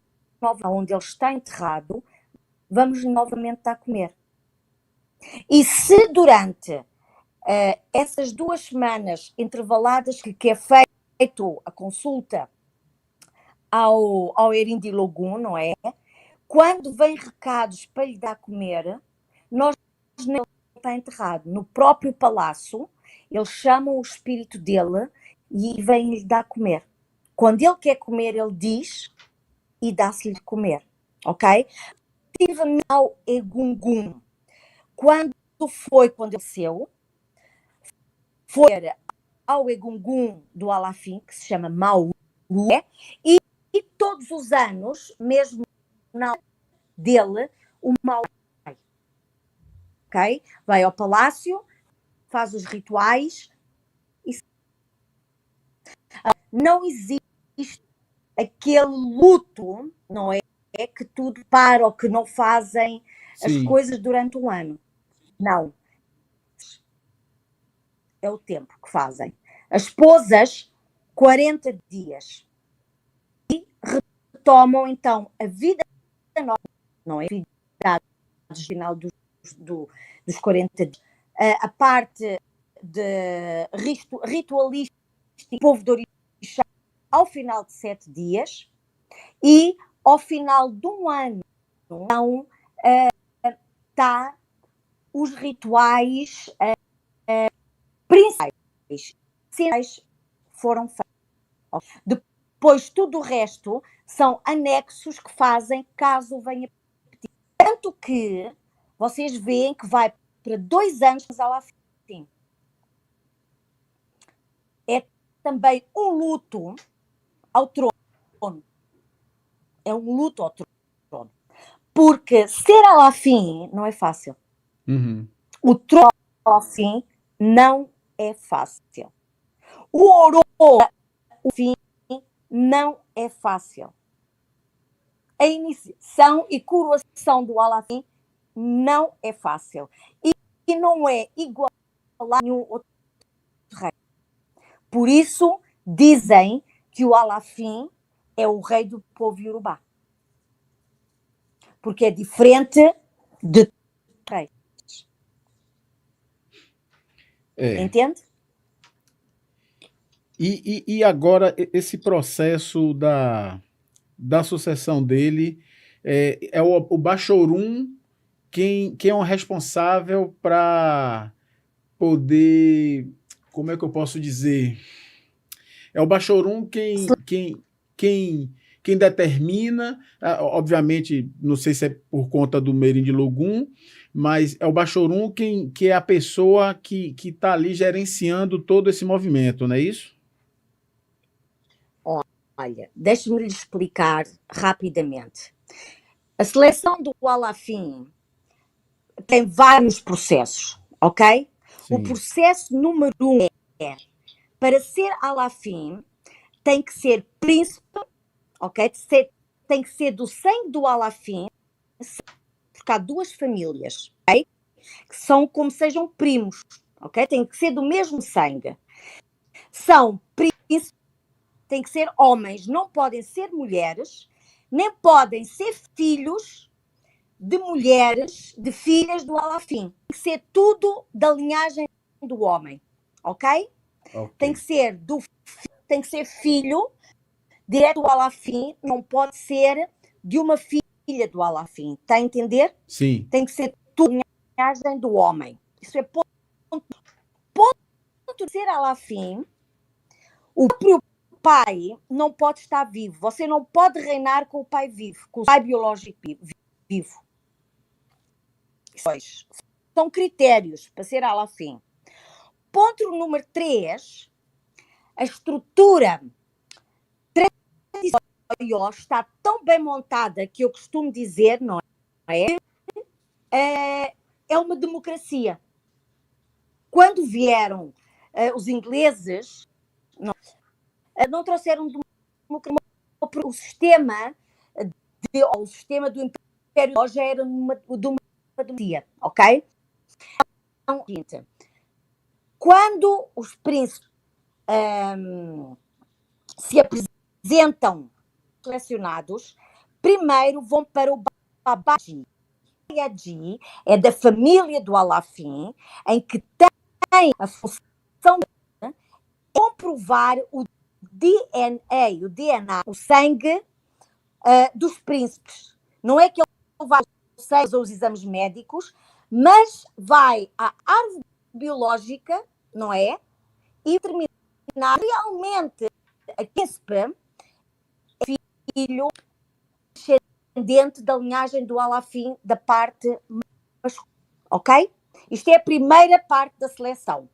onde ele está enterrado, vamos novamente estar a comer. E se durante essas 2 semanas intervaladas que é feito a consulta ao Erindi Logum, não é? Quando vem recados para lhe dar a comer, nós não está enterrado. No próprio palácio, eles chamam o espírito dele e vem lhe dar a comer. Quando ele quer comer, ele diz e dá-se-lhe de comer, ok? Relativamente ao Egungun, quando ele nasceu, foi ao Egungun do Alafim, que se chama Mau, e todos os anos, mesmo na dele, o Mau vai, ok? Vai ao palácio, faz os rituais e Não existe aquele luto, não é? É que tudo para ou que não fazem as Sim. coisas durante um ano. Não. É o tempo que fazem. As esposas, 40 dias. E retomam, então, a vida nova, não é? Atividades final dos 40 dias. A parte de ritualística do povo de orixá ao final de 7 dias e ao final de um ano, então, está os rituais principais foram feitos. Depois, tudo o resto são anexos que fazem caso venha pedir. Tanto que vocês veem que vai para 2 anos a lá fim. É também um luto ao trono. É um luto ao trono. Porque ser Alafim não é fácil. Uhum. O trono Alafim não é fácil. O Oro, o fim, não é fácil. A iniciação e coroação do Alafim não é fácil. E não é igual a nenhum outro rei. Por isso, dizem que o Alafim é o rei do povo iorubá. Porque é diferente de reis. Entende? E agora, esse processo da sucessão dele, é o Bachorum quem é o responsável para poder, como é que eu posso dizer? É o Bachorum quem determina, obviamente, não sei se é por conta do Merim de Logum, mas é o Bachorum que é a pessoa que está ali gerenciando todo esse movimento, não é isso? Olha, deixe-me lhe explicar rapidamente. A seleção do Alafim tem vários processos, ok? Sim. O processo número 1 é, para ser Alafim, tem que ser príncipe, ok? Tem que ser do sangue do Alafim, porque há 2 famílias, ok? Que são como sejam primos, ok? Tem que ser do mesmo sangue. São príncipes, têm que ser homens, não podem ser mulheres, nem podem ser filhos de mulheres, de filhas do Alafim. Tem que ser tudo da linhagem do homem, ok? Tem que ser filho direto do Alafim, não pode ser de uma filha do Alafim. Está a entender? Sim. Tem que ser tudo da linhagem do homem. Isso é ponto de ser Alafim. O próprio pai não pode estar vivo. Você não pode reinar com o pai vivo, com o pai biológico vivo. São critérios para ser Alafim. Ponto número 3, a estrutura tradicional está tão bem montada que eu costumo dizer, não é? É uma democracia. Quando vieram os ingleses, não trouxeram o sistema do Império já era de uma democracia, ok? Então, quando os príncipes se apresentam selecionados, primeiro vão para o Babaji. O Babaji é da família do Alafim, em que tem a função de comprovar o DNA, o sangue dos príncipes. Não é que ele vai aos os exames médicos, mas vai à árvore biológica, não é? E determinar realmente a príncipe é filho descendente da linhagem do Alafim da parte masculina, ok? Isto é a primeira parte da seleção.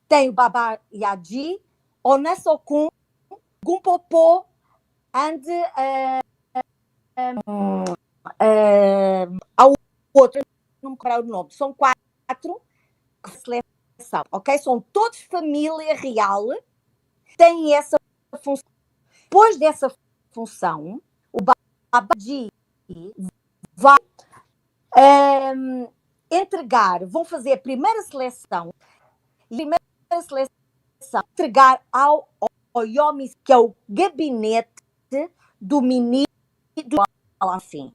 Tem o Baba Yaji, Onassokun, Gumpopô and ao outro, não me lembro o nome, são 4 que seleção, ok? São todos família real, têm essa função. Depois dessa função, o Babaji vai entregar, vão fazer a primeira seleção, e a primeira seleção entregar ao Oyomi, que é o gabinete do ministro do Alafim,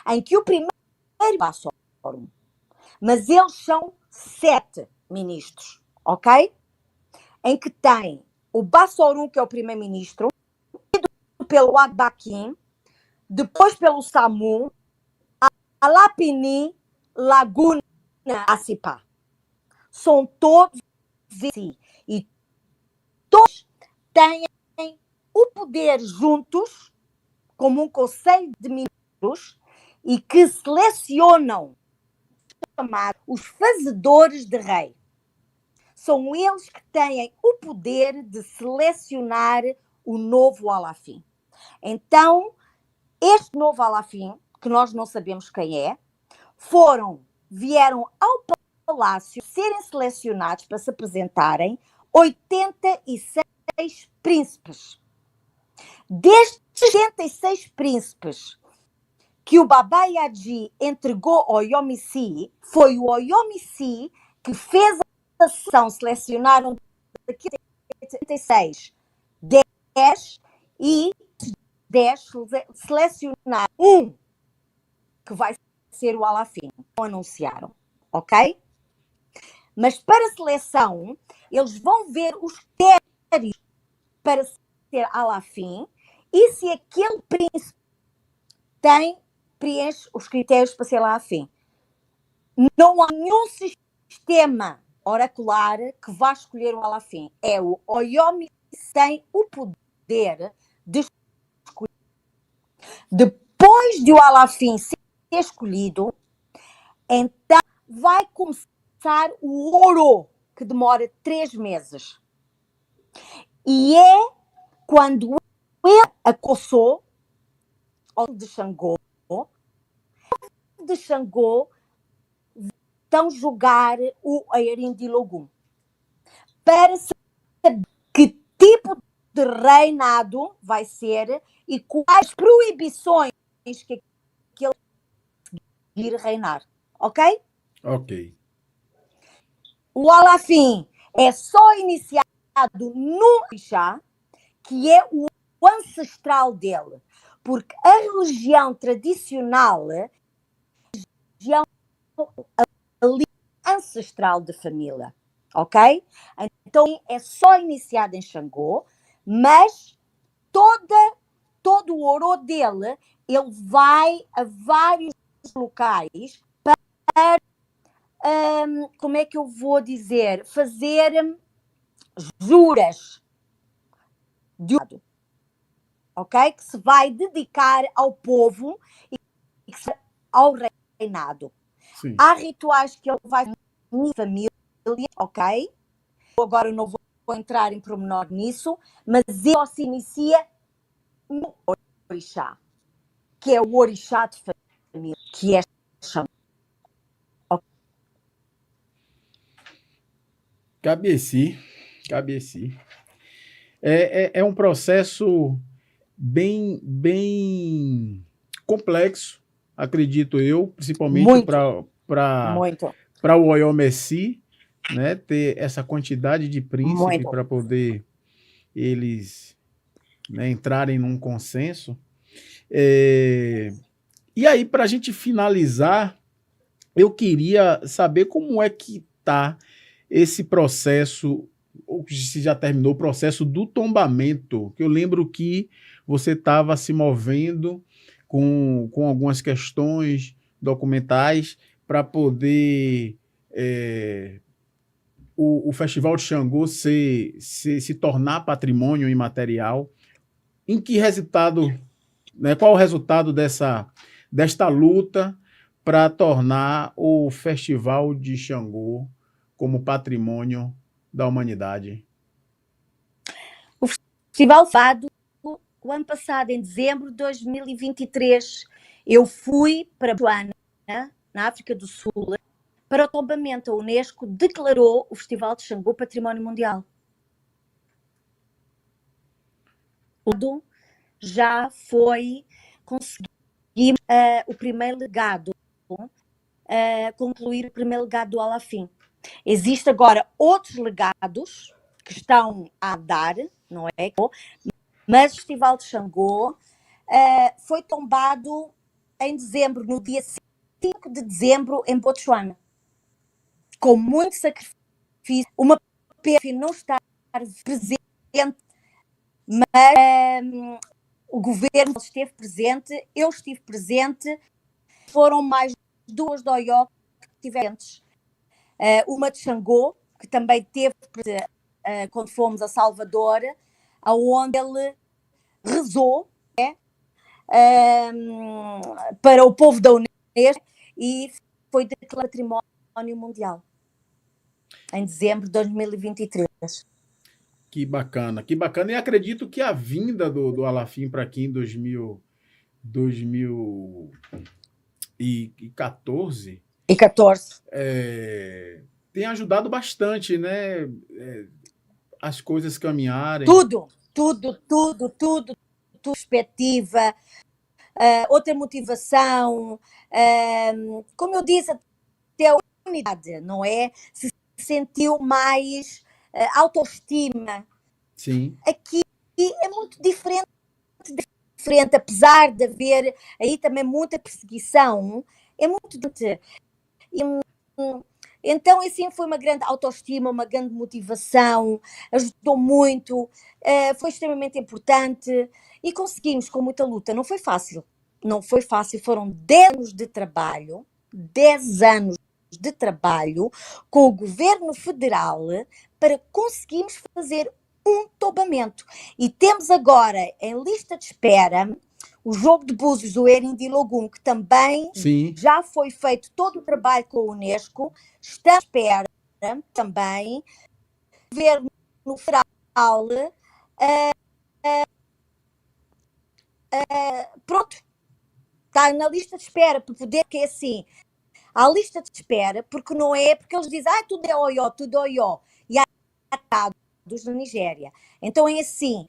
em que o primeiro passa ao fórum. Mas eles são 7 ministros, ok? Em que tem o Bassorum, que é o primeiro-ministro, pelo Agbakin, depois pelo Samu, Alapini, Laguna, Acipá. São todos e todos têm o poder juntos, como um conselho de ministros, e que selecionam os fazedores de rei. São eles que têm o poder de selecionar o novo Alafim. Então, este novo Alafim, que nós não sabemos quem é, vieram ao palácio serem selecionados para se apresentarem 86 príncipes. Destes 86 príncipes que o Baba Yaji entregou ao Oyomi, foi o Oyomi que fez a seleção, selecionaram 86, 10 e 10 selecionaram um que vai ser o Alafim. Não anunciaram, ok? Mas para a seleção, eles vão ver os critérios para ser Alafim e se aquele príncipe preenche os critérios para ser Alafim. Não há nenhum sistema oracular que vá escolher o Alafim. É o Oyomi que tem o poder de escolher. Depois de o Alafim ser escolhido, então vai começar o Oro, que demora 3 meses. E é quando ele acossou de Xangô, estão julgar o Airim de Logum para saber que tipo de reinado vai ser e quais proibições que ele ir reinar, ok? Ok. O Alafim é só iniciado no Orixá, que é o ancestral dele, porque a religião tradicional é a religião ancestral de família, ok? Então é só iniciado em Xangô, mas todo o ouro dele, ele vai a vários locais para, como é que eu vou dizer, fazer juras de ok? Que se vai dedicar ao povo e ao reinado. Sim. Há rituais que ele vai em família, ok? Agora não vou entrar em pormenor nisso, mas ele só se inicia no orixá, que é o orixá de família, que é chamado. Cabe-se. É um processo bem complexo, acredito eu, principalmente para o Oyomesi, né, ter essa quantidade de príncipes para poder eles, né, entrarem num consenso. E aí, para a gente finalizar, eu queria saber como é que está esse processo, ou se já terminou o processo do tombamento, que eu lembro que você estava se movendo com algumas questões documentais para poder o Festival de Xangô se tornar patrimônio imaterial. Em que resultado, né, qual o resultado desta luta para tornar o Festival de Xangô como patrimônio da humanidade? O festival fado o ano passado, em dezembro de 2023, eu fui para Botswana, na África do Sul, para o tombamento. A Unesco declarou o Festival de Xangô Património Mundial. já foi conseguir o primeiro legado, concluir o primeiro legado do Alafim. Existem agora outros legados que estão a dar, não é? Mas o Festival de Xangô foi tombado em dezembro, no dia 5 de dezembro, em Botsuana. Com muito sacrifício, uma pena não estar presente, mas o governo esteve presente, eu estive presente, foram mais duas do Oió que tivemos. Uma de Xangô, que também teve quando fomos a Salvador, onde ele rezou para o povo da Unesco e foi declarado património mundial em dezembro de 2023. Que bacana, que bacana. E acredito que a vinda do Alafim para aqui em 2014 E 14. Tem ajudado bastante, né? As coisas caminharem. Tudo, perspectiva, outra motivação, como eu disse, até a unidade, não é? Se sentiu mais autoestima. Sim. Aqui é muito diferente, apesar de haver aí também muita perseguição, é muito diferente. Então, assim, foi uma grande autoestima, uma grande motivação, ajudou muito, foi extremamente importante e conseguimos com muita luta. Não foi fácil, foram 10 anos de trabalho, 10 anos de trabalho com o governo federal para conseguirmos fazer um tombamento. E temos agora em lista de espera o jogo de Búzios do Erindi Logum, que também já foi feito todo o trabalho com a Unesco, está à espera também, o governo federal, pronto, está na lista de espera para poder, que é assim, há lista de espera, porque não é, porque eles dizem, tudo é Oió, e há atados na Nigéria. Então é assim,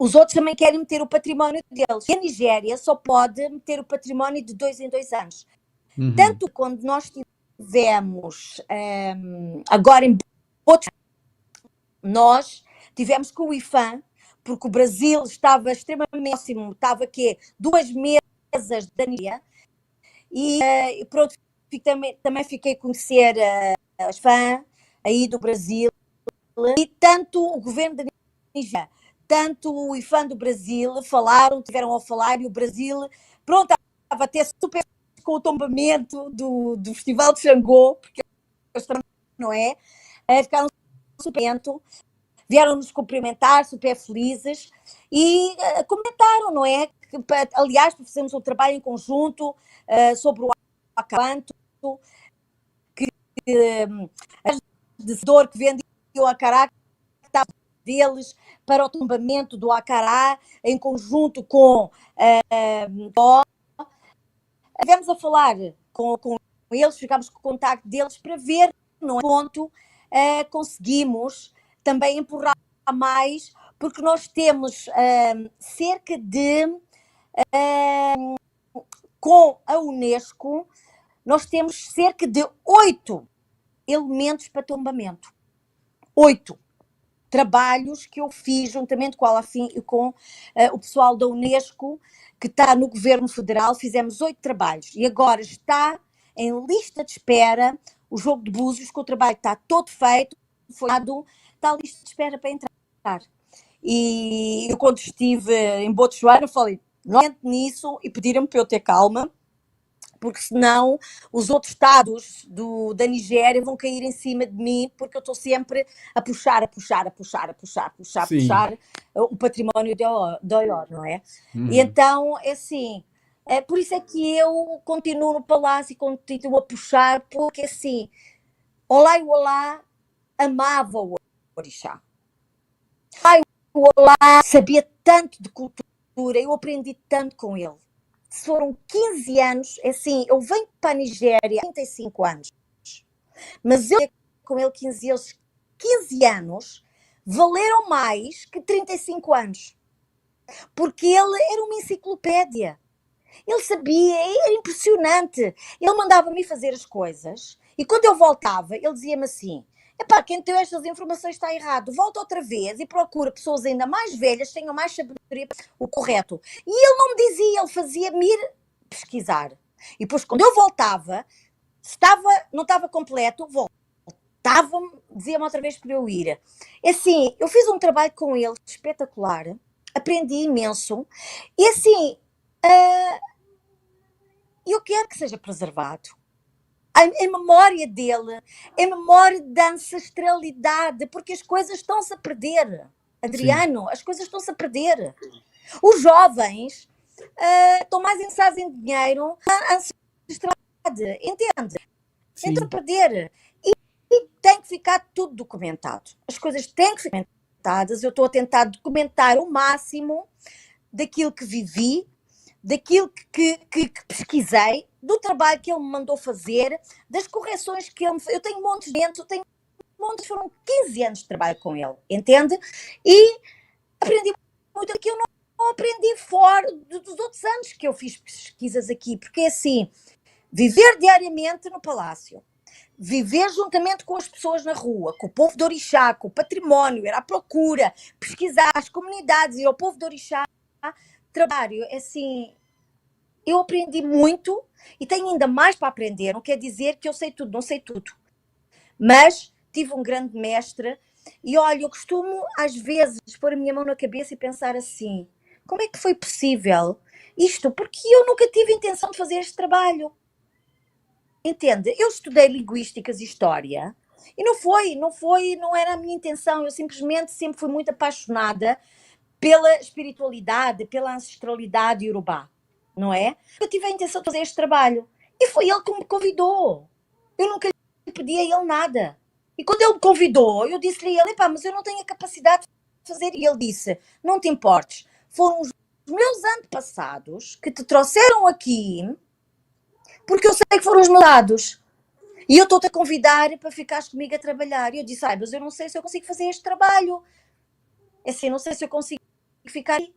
os outros também querem meter o património deles. E a Nigéria só pode meter o património de 2 em 2 anos. Uhum. Tanto quando nós tivemos, agora em Botswana, nós tivemos com o IFAM, porque o Brasil estava extremamente próximo, estava aqui 2 mesas da Nigéria, e pronto, também fiquei a conhecer as IFAM aí do Brasil, e tanto o governo da Nigéria, tanto o IFAM do Brasil tiveram a falar, e o Brasil, pronto, estava até super com o tombamento do Festival de Xangô, porque não é? Ficaram super, vieram nos cumprimentar, super felizes, e comentaram, não é? Aliás, fizemos um trabalho em conjunto sobre o acaranto, que de dor que vendia o acará, que estava deles para o tombamento do acará, em conjunto com estivemos a falar com eles, ficámos com o contacto deles para ver, não é? Ponto, conseguimos também empurrar mais, porque nós temos cerca de, com a Unesco, nós temos cerca de 8 elementos para tombamento. 8 trabalhos que eu fiz juntamente com a Alafim e com o pessoal da Unesco, que está no governo federal. Fizemos 8 trabalhos e agora está em lista de espera o jogo de Búzios, que o trabalho está todo feito, foi dado, está a lista de espera para entrar. E eu, quando estive em Botsuana, falei, não entro nisso, e pediram-me para eu ter calma, porque senão os outros estados da Nigéria vão cair em cima de mim, porque eu estou sempre a puxar o património de Oió, não é? Uhum. E então, é assim, por isso é que eu continuo no palácio e continuo a puxar, porque assim, Olá e Olá amava o orixá. O Olá sabia tanto de cultura, eu aprendi tanto com ele. Foram 15 anos, assim, eu venho para a Nigéria há 35 anos, mas eu com ele 15 anos valeram mais que 35 anos. porque ele era uma enciclopédia. Ele sabia, era impressionante. Ele mandava-me fazer as coisas e quando eu voltava, ele dizia-me assim: epá, quem tem estas informações está errado, volta outra vez e procura pessoas ainda mais velhas, tenham mais sabedoria, o correto. E ele não me dizia, ele fazia-me ir pesquisar. E depois, quando eu voltava, se não estava completo, voltava-me, dizia-me outra vez para eu ir. Assim, eu fiz um trabalho com ele espetacular, aprendi imenso, e assim, eu quero que seja preservado. Em memória dele, em memória da ancestralidade, porque as coisas estão-se a perder. Adriano, sim, as coisas estão-se a perder. Os jovens estão mais interessados em dinheiro, a ancestralidade, entende? Estão a perder. E tem que ficar tudo documentado. As coisas têm que ser documentadas. Eu estou a tentar documentar o máximo daquilo que vivi, daquilo que pesquisei, do trabalho que ele me mandou fazer, das correções que ele me fez. Eu tenho montes dentro, foram 15 anos de trabalho com ele, entende? E aprendi muito que eu não aprendi fora dos outros anos que eu fiz pesquisas aqui, porque é assim, viver diariamente no palácio, viver juntamente com as pessoas na rua, com o povo de Orixá, com o património, ir à procura, pesquisar as comunidades, ir ao povo de Orixá, trabalho, assim, eu aprendi muito e tenho ainda mais para aprender. Não quer dizer que eu sei tudo, não sei tudo. Mas tive um grande mestre e olha, eu costumo às vezes pôr a minha mão na cabeça e pensar assim, como é que foi possível isto? Porque eu nunca tive intenção de fazer este trabalho. Entende? Eu estudei linguísticas e história e não era a minha intenção. Eu simplesmente sempre fui muito apaixonada pela espiritualidade, pela ancestralidade iorubá, não é? Eu tive a intenção de fazer este trabalho e foi ele que me convidou. Eu nunca lhe pedi a ele nada. E quando ele me convidou, eu disse-lhe a ele, epá, mas eu não tenho a capacidade de fazer. E ele disse, não te importes, foram os meus antepassados que te trouxeram aqui porque eu sei que foram os meus dados. E eu estou-te a convidar para ficares comigo a trabalhar. E eu disse, mas eu não sei se eu consigo fazer este trabalho. Assim, não sei se eu consigo ficar aqui.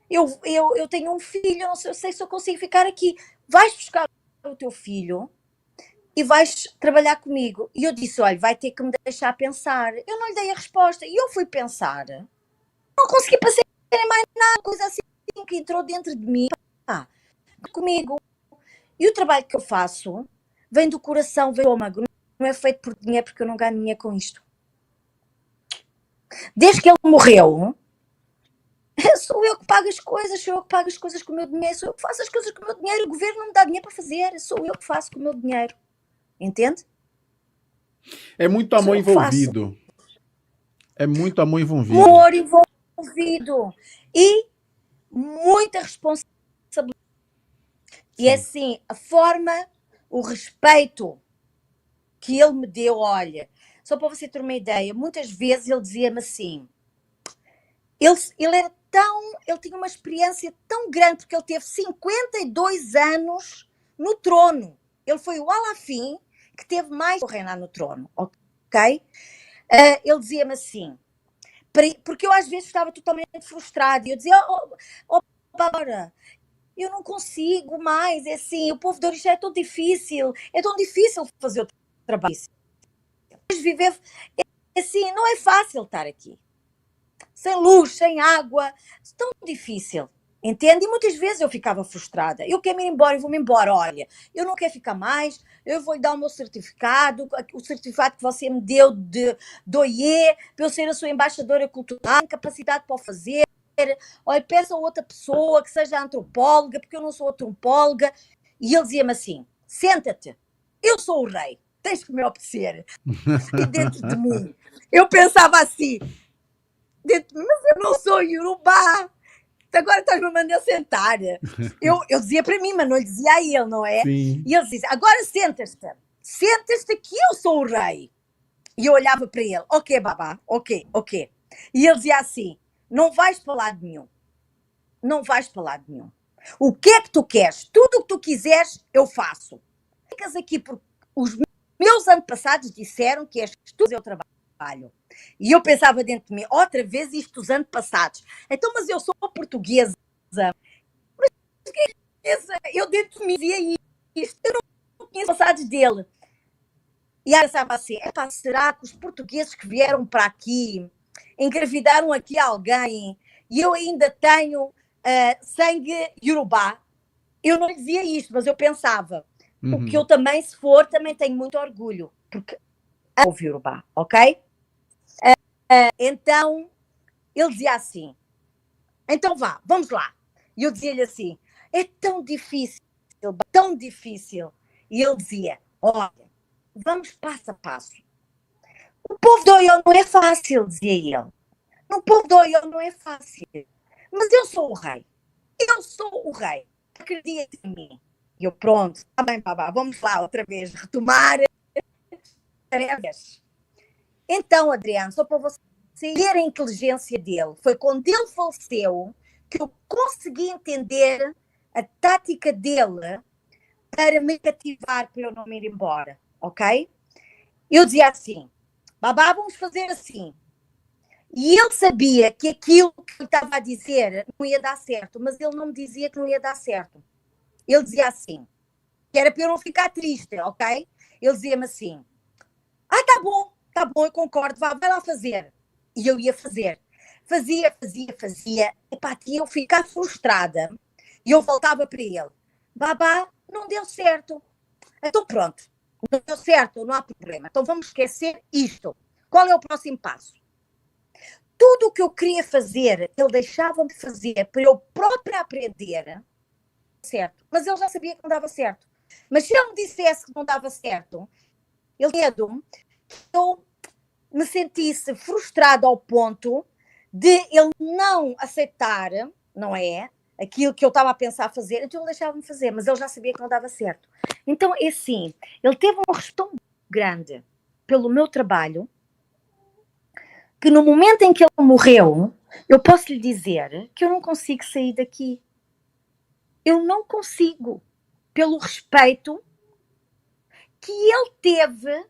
Eu tenho um filho, não sei se eu consigo ficar aqui. Vais buscar o teu filho e vais trabalhar comigo. E eu disse, olha, vai ter que me deixar pensar. Eu não lhe dei a resposta. E eu fui pensar. Não consegui passar mais nada, coisa assim que entrou dentro de mim. Comigo. E o trabalho que eu faço vem do coração, vem do estômago. Não é feito por dinheiro, porque eu não ganho dinheiro com isto. Desde que ele morreu, sou eu que pago as coisas, com o meu dinheiro, sou eu que faço as coisas com o meu dinheiro, o governo não me dá dinheiro para fazer, sou eu que faço com o meu dinheiro. Entende? É muito amor envolvido. É muito amor envolvido. Amor envolvido. E muita responsabilidade. E assim, a forma, o respeito que ele me deu, olha, só para você ter uma ideia, muitas vezes ele dizia-me assim, ele era ele tinha uma experiência tão grande, porque ele teve 52 anos no trono. Ele foi o Alafim que teve mais para reinar no trono, ok? Ele dizia-me assim, porque eu às vezes estava totalmente frustrada, e eu dizia, Bárbara, eu não consigo mais, é assim, o povo de Orixá é tão difícil fazer o trabalho. Mas viver, assim, não é fácil estar aqui. Sem luz, sem água, tão difícil, entende? E muitas vezes eu ficava frustrada. Eu quero ir embora, eu vou-me embora, olha, eu não quero ficar mais, eu vou lhe dar o meu certificado, o certificado que você me deu de OIE, para eu ser a sua embaixadora cultural, capacidade para o fazer. Olha, peça a outra pessoa que seja antropóloga, porque eu não sou antropóloga. E ele dizia-me assim, senta-te, eu sou o rei, tens que me obedecer. E dentro de mim, eu pensava assim, dentro de mim, mas eu não sou iorubá, agora estás-me a mandar sentar. Eu dizia para mim, mas não lhe dizia a ele, não é? Sim. E ele dizia, agora senta-te que eu sou o rei. E eu olhava para ele, ok, babá, ok. E ele dizia assim, não vais para lado nenhum. Não vais para lado nenhum. O que é que tu queres? Tudo o que tu quiseres, eu faço. Ficas aqui porque os meus antepassados disseram que és tu o trabalho. E eu pensava dentro de mim, outra vez isto dos antepassados. Então, mas eu sou portuguesa. Eu dentro de mim via isto. Eu não conheço passados dele. E eu pensava assim, será que os portugueses que vieram para aqui engravidaram aqui alguém e eu ainda tenho sangue iorubá? Eu não dizia isto, mas eu pensava. O que eu também, se for, também tenho muito orgulho, porque amo o iorubá, ok? Então, ele dizia assim, então vá, vamos lá. E eu dizia-lhe assim, é tão difícil. E ele dizia, olha, vamos passo a passo. O povo de Oió não é fácil, dizia ele. O povo de Oió não é fácil. Mas eu sou o rei. Acredita em mim. E eu, pronto, está bem, babá, vamos lá outra vez retomar tarefas. Então, Adriano, só para você ver a inteligência dele, foi quando ele faleceu que eu consegui entender a tática dele para me cativar, para eu não me ir embora, ok? Eu dizia assim, babá, vamos fazer assim. E ele sabia que aquilo que eu estava a dizer não ia dar certo, mas ele não me dizia que não ia dar certo. Ele dizia assim, que era para eu não ficar triste, ok? Ele dizia-me assim, tá bom, eu concordo, vai lá fazer. E eu ia fazer. Fazia. Epá, tinha eu ficar frustrada. E eu voltava para ele. Babá, não deu certo. Então pronto, não deu certo, não há problema. Então vamos esquecer isto. Qual é o próximo passo? Tudo o que eu queria fazer, ele deixava-me fazer para eu própria aprender, certo. Mas ele já sabia que não dava certo. Mas se ele me dissesse que não dava certo, ele medo que eu me sentisse frustrada ao ponto de ele não aceitar, não é? Aquilo que eu estava a pensar fazer, então ele deixava-me fazer, mas ele já sabia que não dava certo. Então, é assim, ele teve um respeito tão grande pelo meu trabalho, que no momento em que ele morreu, eu posso lhe dizer que eu não consigo sair daqui. Eu não consigo, pelo respeito que ele teve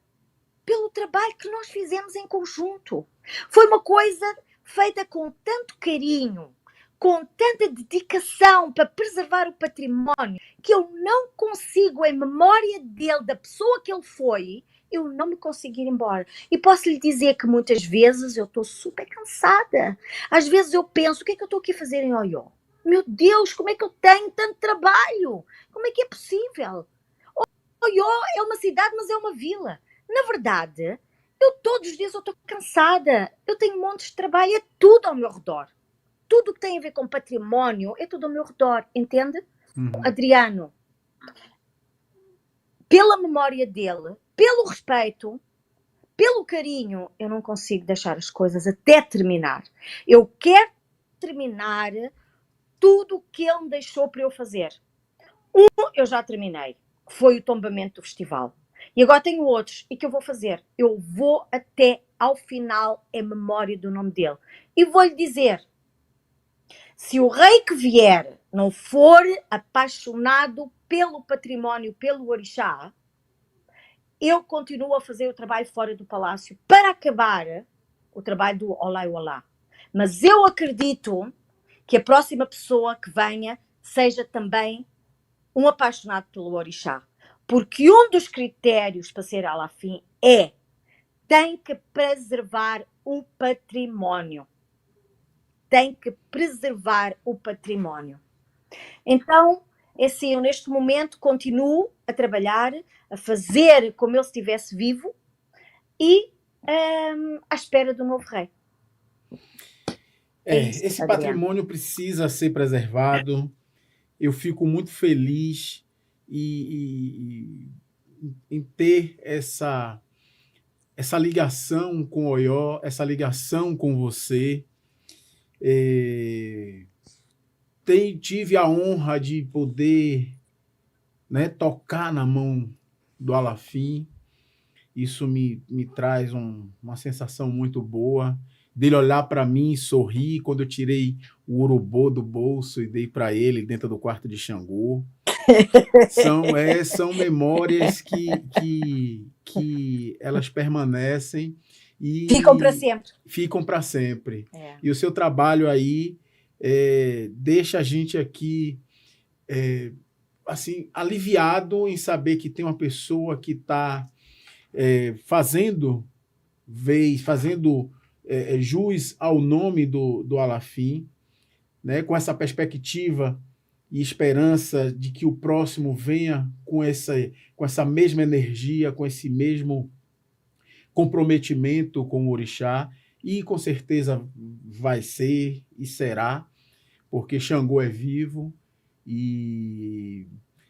pelo trabalho que nós fizemos em conjunto. Foi uma coisa feita com tanto carinho, com tanta dedicação para preservar o património, que eu não consigo, em memória dele, da pessoa que ele foi, eu não me consigo ir embora. E posso lhe dizer que muitas vezes eu estou super cansada. Às vezes eu penso, o que é que eu estou aqui a fazer em Oió? Meu Deus, como é que eu tenho tanto trabalho? Como é que é possível? Oió é uma cidade, mas é uma vila. Na verdade, todos os dias eu estou cansada. Eu tenho montes de trabalho, é tudo ao meu redor. Tudo que tem a ver com património é tudo ao meu redor, entende? Adriano, pela memória dele, pelo respeito, pelo carinho, eu não consigo deixar as coisas até terminar. Eu quero terminar tudo o que ele me deixou para eu fazer. Eu já terminei, que foi o tombamento do festival. E agora tenho outros, e que eu vou fazer. Eu vou até ao final em memória do nome dele. E vou-lhe dizer, se o rei que vier não for apaixonado pelo património, pelo orixá, eu continuo a fazer o trabalho fora do palácio para acabar o trabalho do Olá e Olá. Mas eu acredito que a próxima pessoa que venha seja também um apaixonado pelo orixá. Porque um dos critérios para ser Alafim tem que preservar o património. Tem que preservar o património. Então, é assim, eu neste momento continuo a trabalhar, a fazer como ele estivesse vivo e à espera do novo rei. Esse Adriano. Patrimônio precisa ser preservado. Eu fico muito feliz em ter essa ligação com Oió, essa ligação com você. Tive a honra de poder, né, tocar na mão do Alafim. Isso me traz uma sensação muito boa, dele olhar para mim e sorrir quando eu tirei o urubô do bolso e dei para ele dentro do quarto de Xangô. São memórias que elas permanecem e Ficam para sempre. ficam para sempre. É. E o seu trabalho aí deixa a gente aqui assim aliviado em saber que tem uma pessoa que está fazendo jus ao nome do Alafim, né, com essa perspectiva e esperança de que o próximo venha com essa mesma energia, com esse mesmo comprometimento com o orixá, e com certeza vai ser e será, porque Xangô é vivo e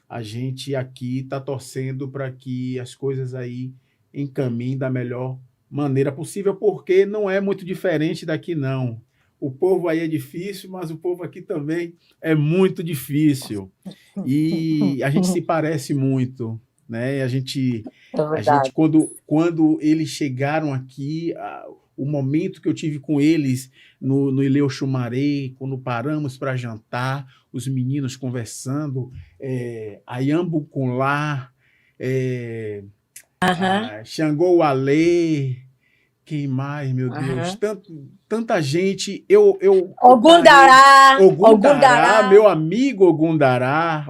a gente aqui está torcendo para que as coisas aí encaminhem da melhor maneira possível, porque não é muito diferente daqui, não. O povo aí é difícil, mas o povo aqui também é muito difícil. E a gente se parece muito, né? A gente quando eles chegaram aqui, o momento que eu tive com eles no Ilhéu Xumaré, quando paramos para jantar, os meninos conversando, Ayambu Kunlá, Xangô Alê, quem mais, meu Deus? Tanta gente. Ogundará, meu amigo Ogundará,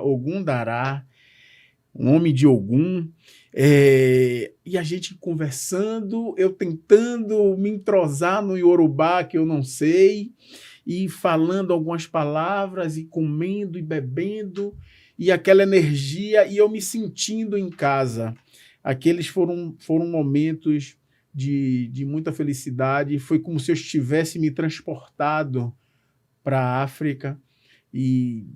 um homem de Ogum. E a gente conversando, eu tentando me entrosar no Iorubá, que eu não sei, e falando algumas palavras, e comendo e bebendo, e aquela energia, e eu me sentindo em casa. Aqueles foram momentos de muita felicidade. Foi como se eu estivesse me transportado para a África e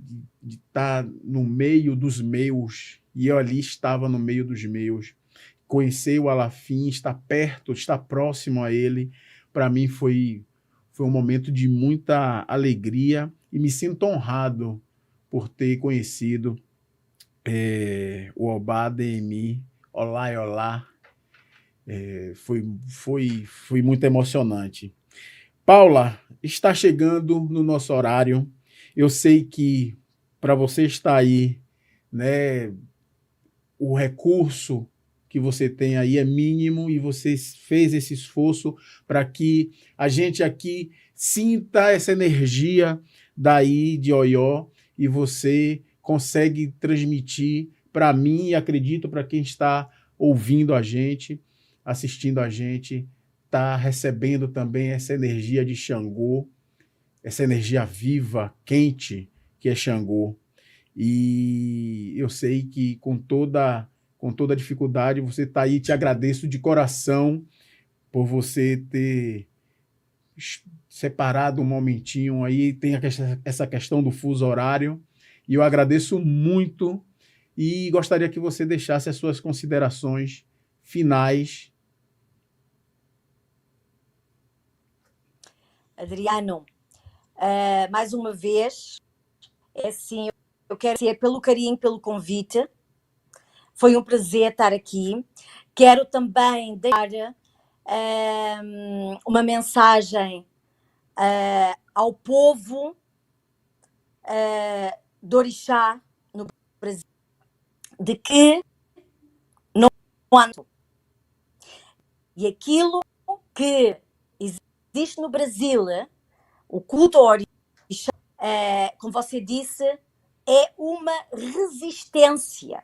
de estar no meio dos meus, e eu ali estava no meio dos meus. Conhecer o Alafim, estar perto, estar próximo a ele, para mim foi um momento de muita alegria, e me sinto honrado por ter conhecido o Obá Demi. Olá, olá. Foi muito emocionante. Paula, está chegando no nosso horário. Eu sei que para você estar aí, né, o recurso que você tem aí é mínimo, e você fez esse esforço para que a gente aqui sinta essa energia daí de Oió, e você consegue transmitir para mim, e acredito para quem está ouvindo a gente, assistindo a gente, está recebendo também essa energia de Xangô, essa energia viva, quente, que é Xangô. E eu sei que com toda dificuldade você está aí. Te agradeço de coração por você ter separado um momentinho aí. Tem essa questão do fuso horário, e eu agradeço muito, e gostaria que você deixasse as suas considerações finais. Adriano, mais uma vez, assim, eu quero agradecer pelo carinho, pelo convite. Foi um prazer estar aqui. Quero também deixar uma mensagem ao povo do orixá no Brasil, de que não há. E aquilo que existe no Brasil, o culto ao orixá, como você disse, é uma resistência.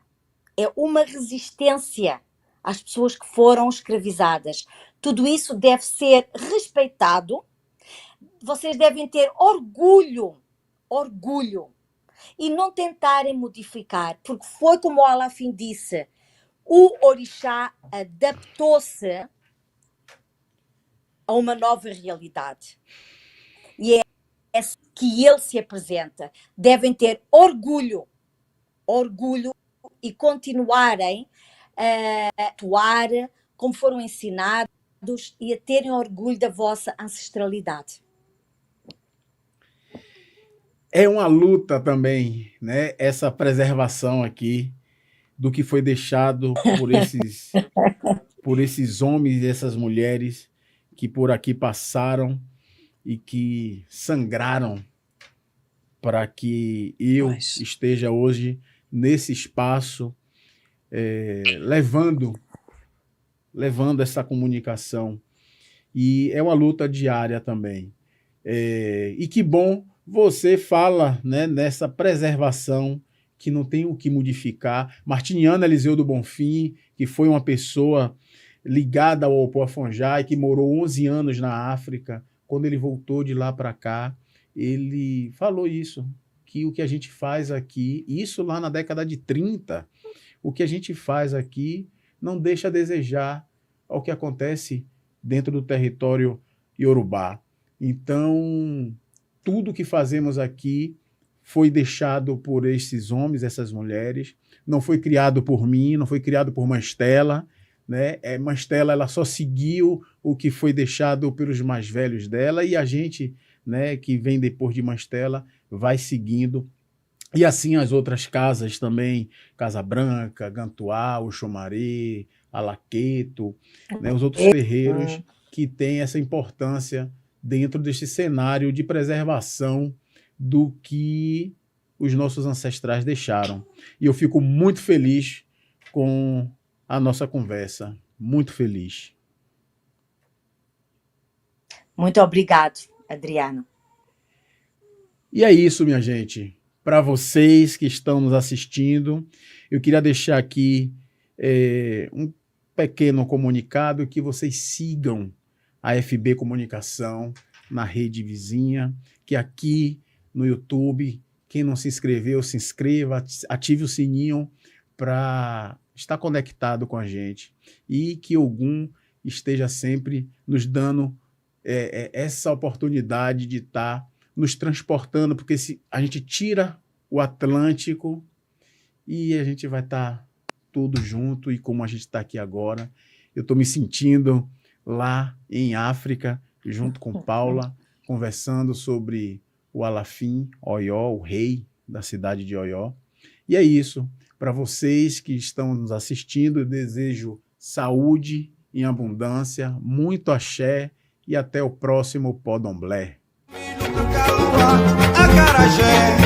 É uma resistência às pessoas que foram escravizadas. Tudo isso deve ser respeitado. Vocês devem ter orgulho, e não tentarem modificar, porque foi como o Alafim disse, o orixá adaptou-se a uma nova realidade. E é assim que ele se apresenta. Devem ter orgulho e continuarem a atuar como foram ensinados, e a terem orgulho da vossa ancestralidade. É uma luta também, né? Essa preservação aqui do que foi deixado por esses homens e essas mulheres que por aqui passaram e que sangraram para que eu esteja hoje nesse espaço, levando essa comunicação. e é uma luta diária também. E que bom você fala, né, nessa preservação que não tem o que modificar. Martiniano Eliseu do Bonfim, que foi uma pessoa ligada ao Opô Afonjá e que morou 11 anos na África, quando ele voltou de lá para cá, ele falou isso, que o que a gente faz aqui, isso lá na década de 30, o que a gente faz aqui não deixa a desejar ao que acontece dentro do território iorubá. Então, tudo que fazemos aqui foi deixado por esses homens, essas mulheres, não foi criado por mim, não foi criado por Mastela, né? Mastela, ela só seguiu o que foi deixado pelos mais velhos dela, e a gente, né, que vem depois de Mastela vai seguindo. E assim as outras casas também, Casa Branca, Gantuá, Oxomaré, Alaqueto, né, os outros terreiros que têm essa importância dentro deste cenário de preservação do que os nossos ancestrais deixaram. E eu fico muito feliz com a nossa conversa, muito feliz. Muito obrigado, Adriano. E é isso, minha gente. Para vocês que estão nos assistindo, eu queria deixar aqui um pequeno comunicado, que vocês sigam a FB Comunicação na rede vizinha, que aqui no YouTube, quem não se inscreveu, se inscreva, ative o sininho para estar conectado com a gente, e que Ogum esteja sempre nos dando essa oportunidade de estar nos transportando, porque se a gente tira o Atlântico e a gente vai estar tudo junto, e como a gente está aqui agora, eu estou me sentindo lá em África, junto com Paula, conversando sobre o Alafim, Oió, o rei da cidade de Oió. E é isso. Para vocês que estão nos assistindo, eu desejo saúde em abundância, muito axé, e até o próximo Podomblé. Acarajé.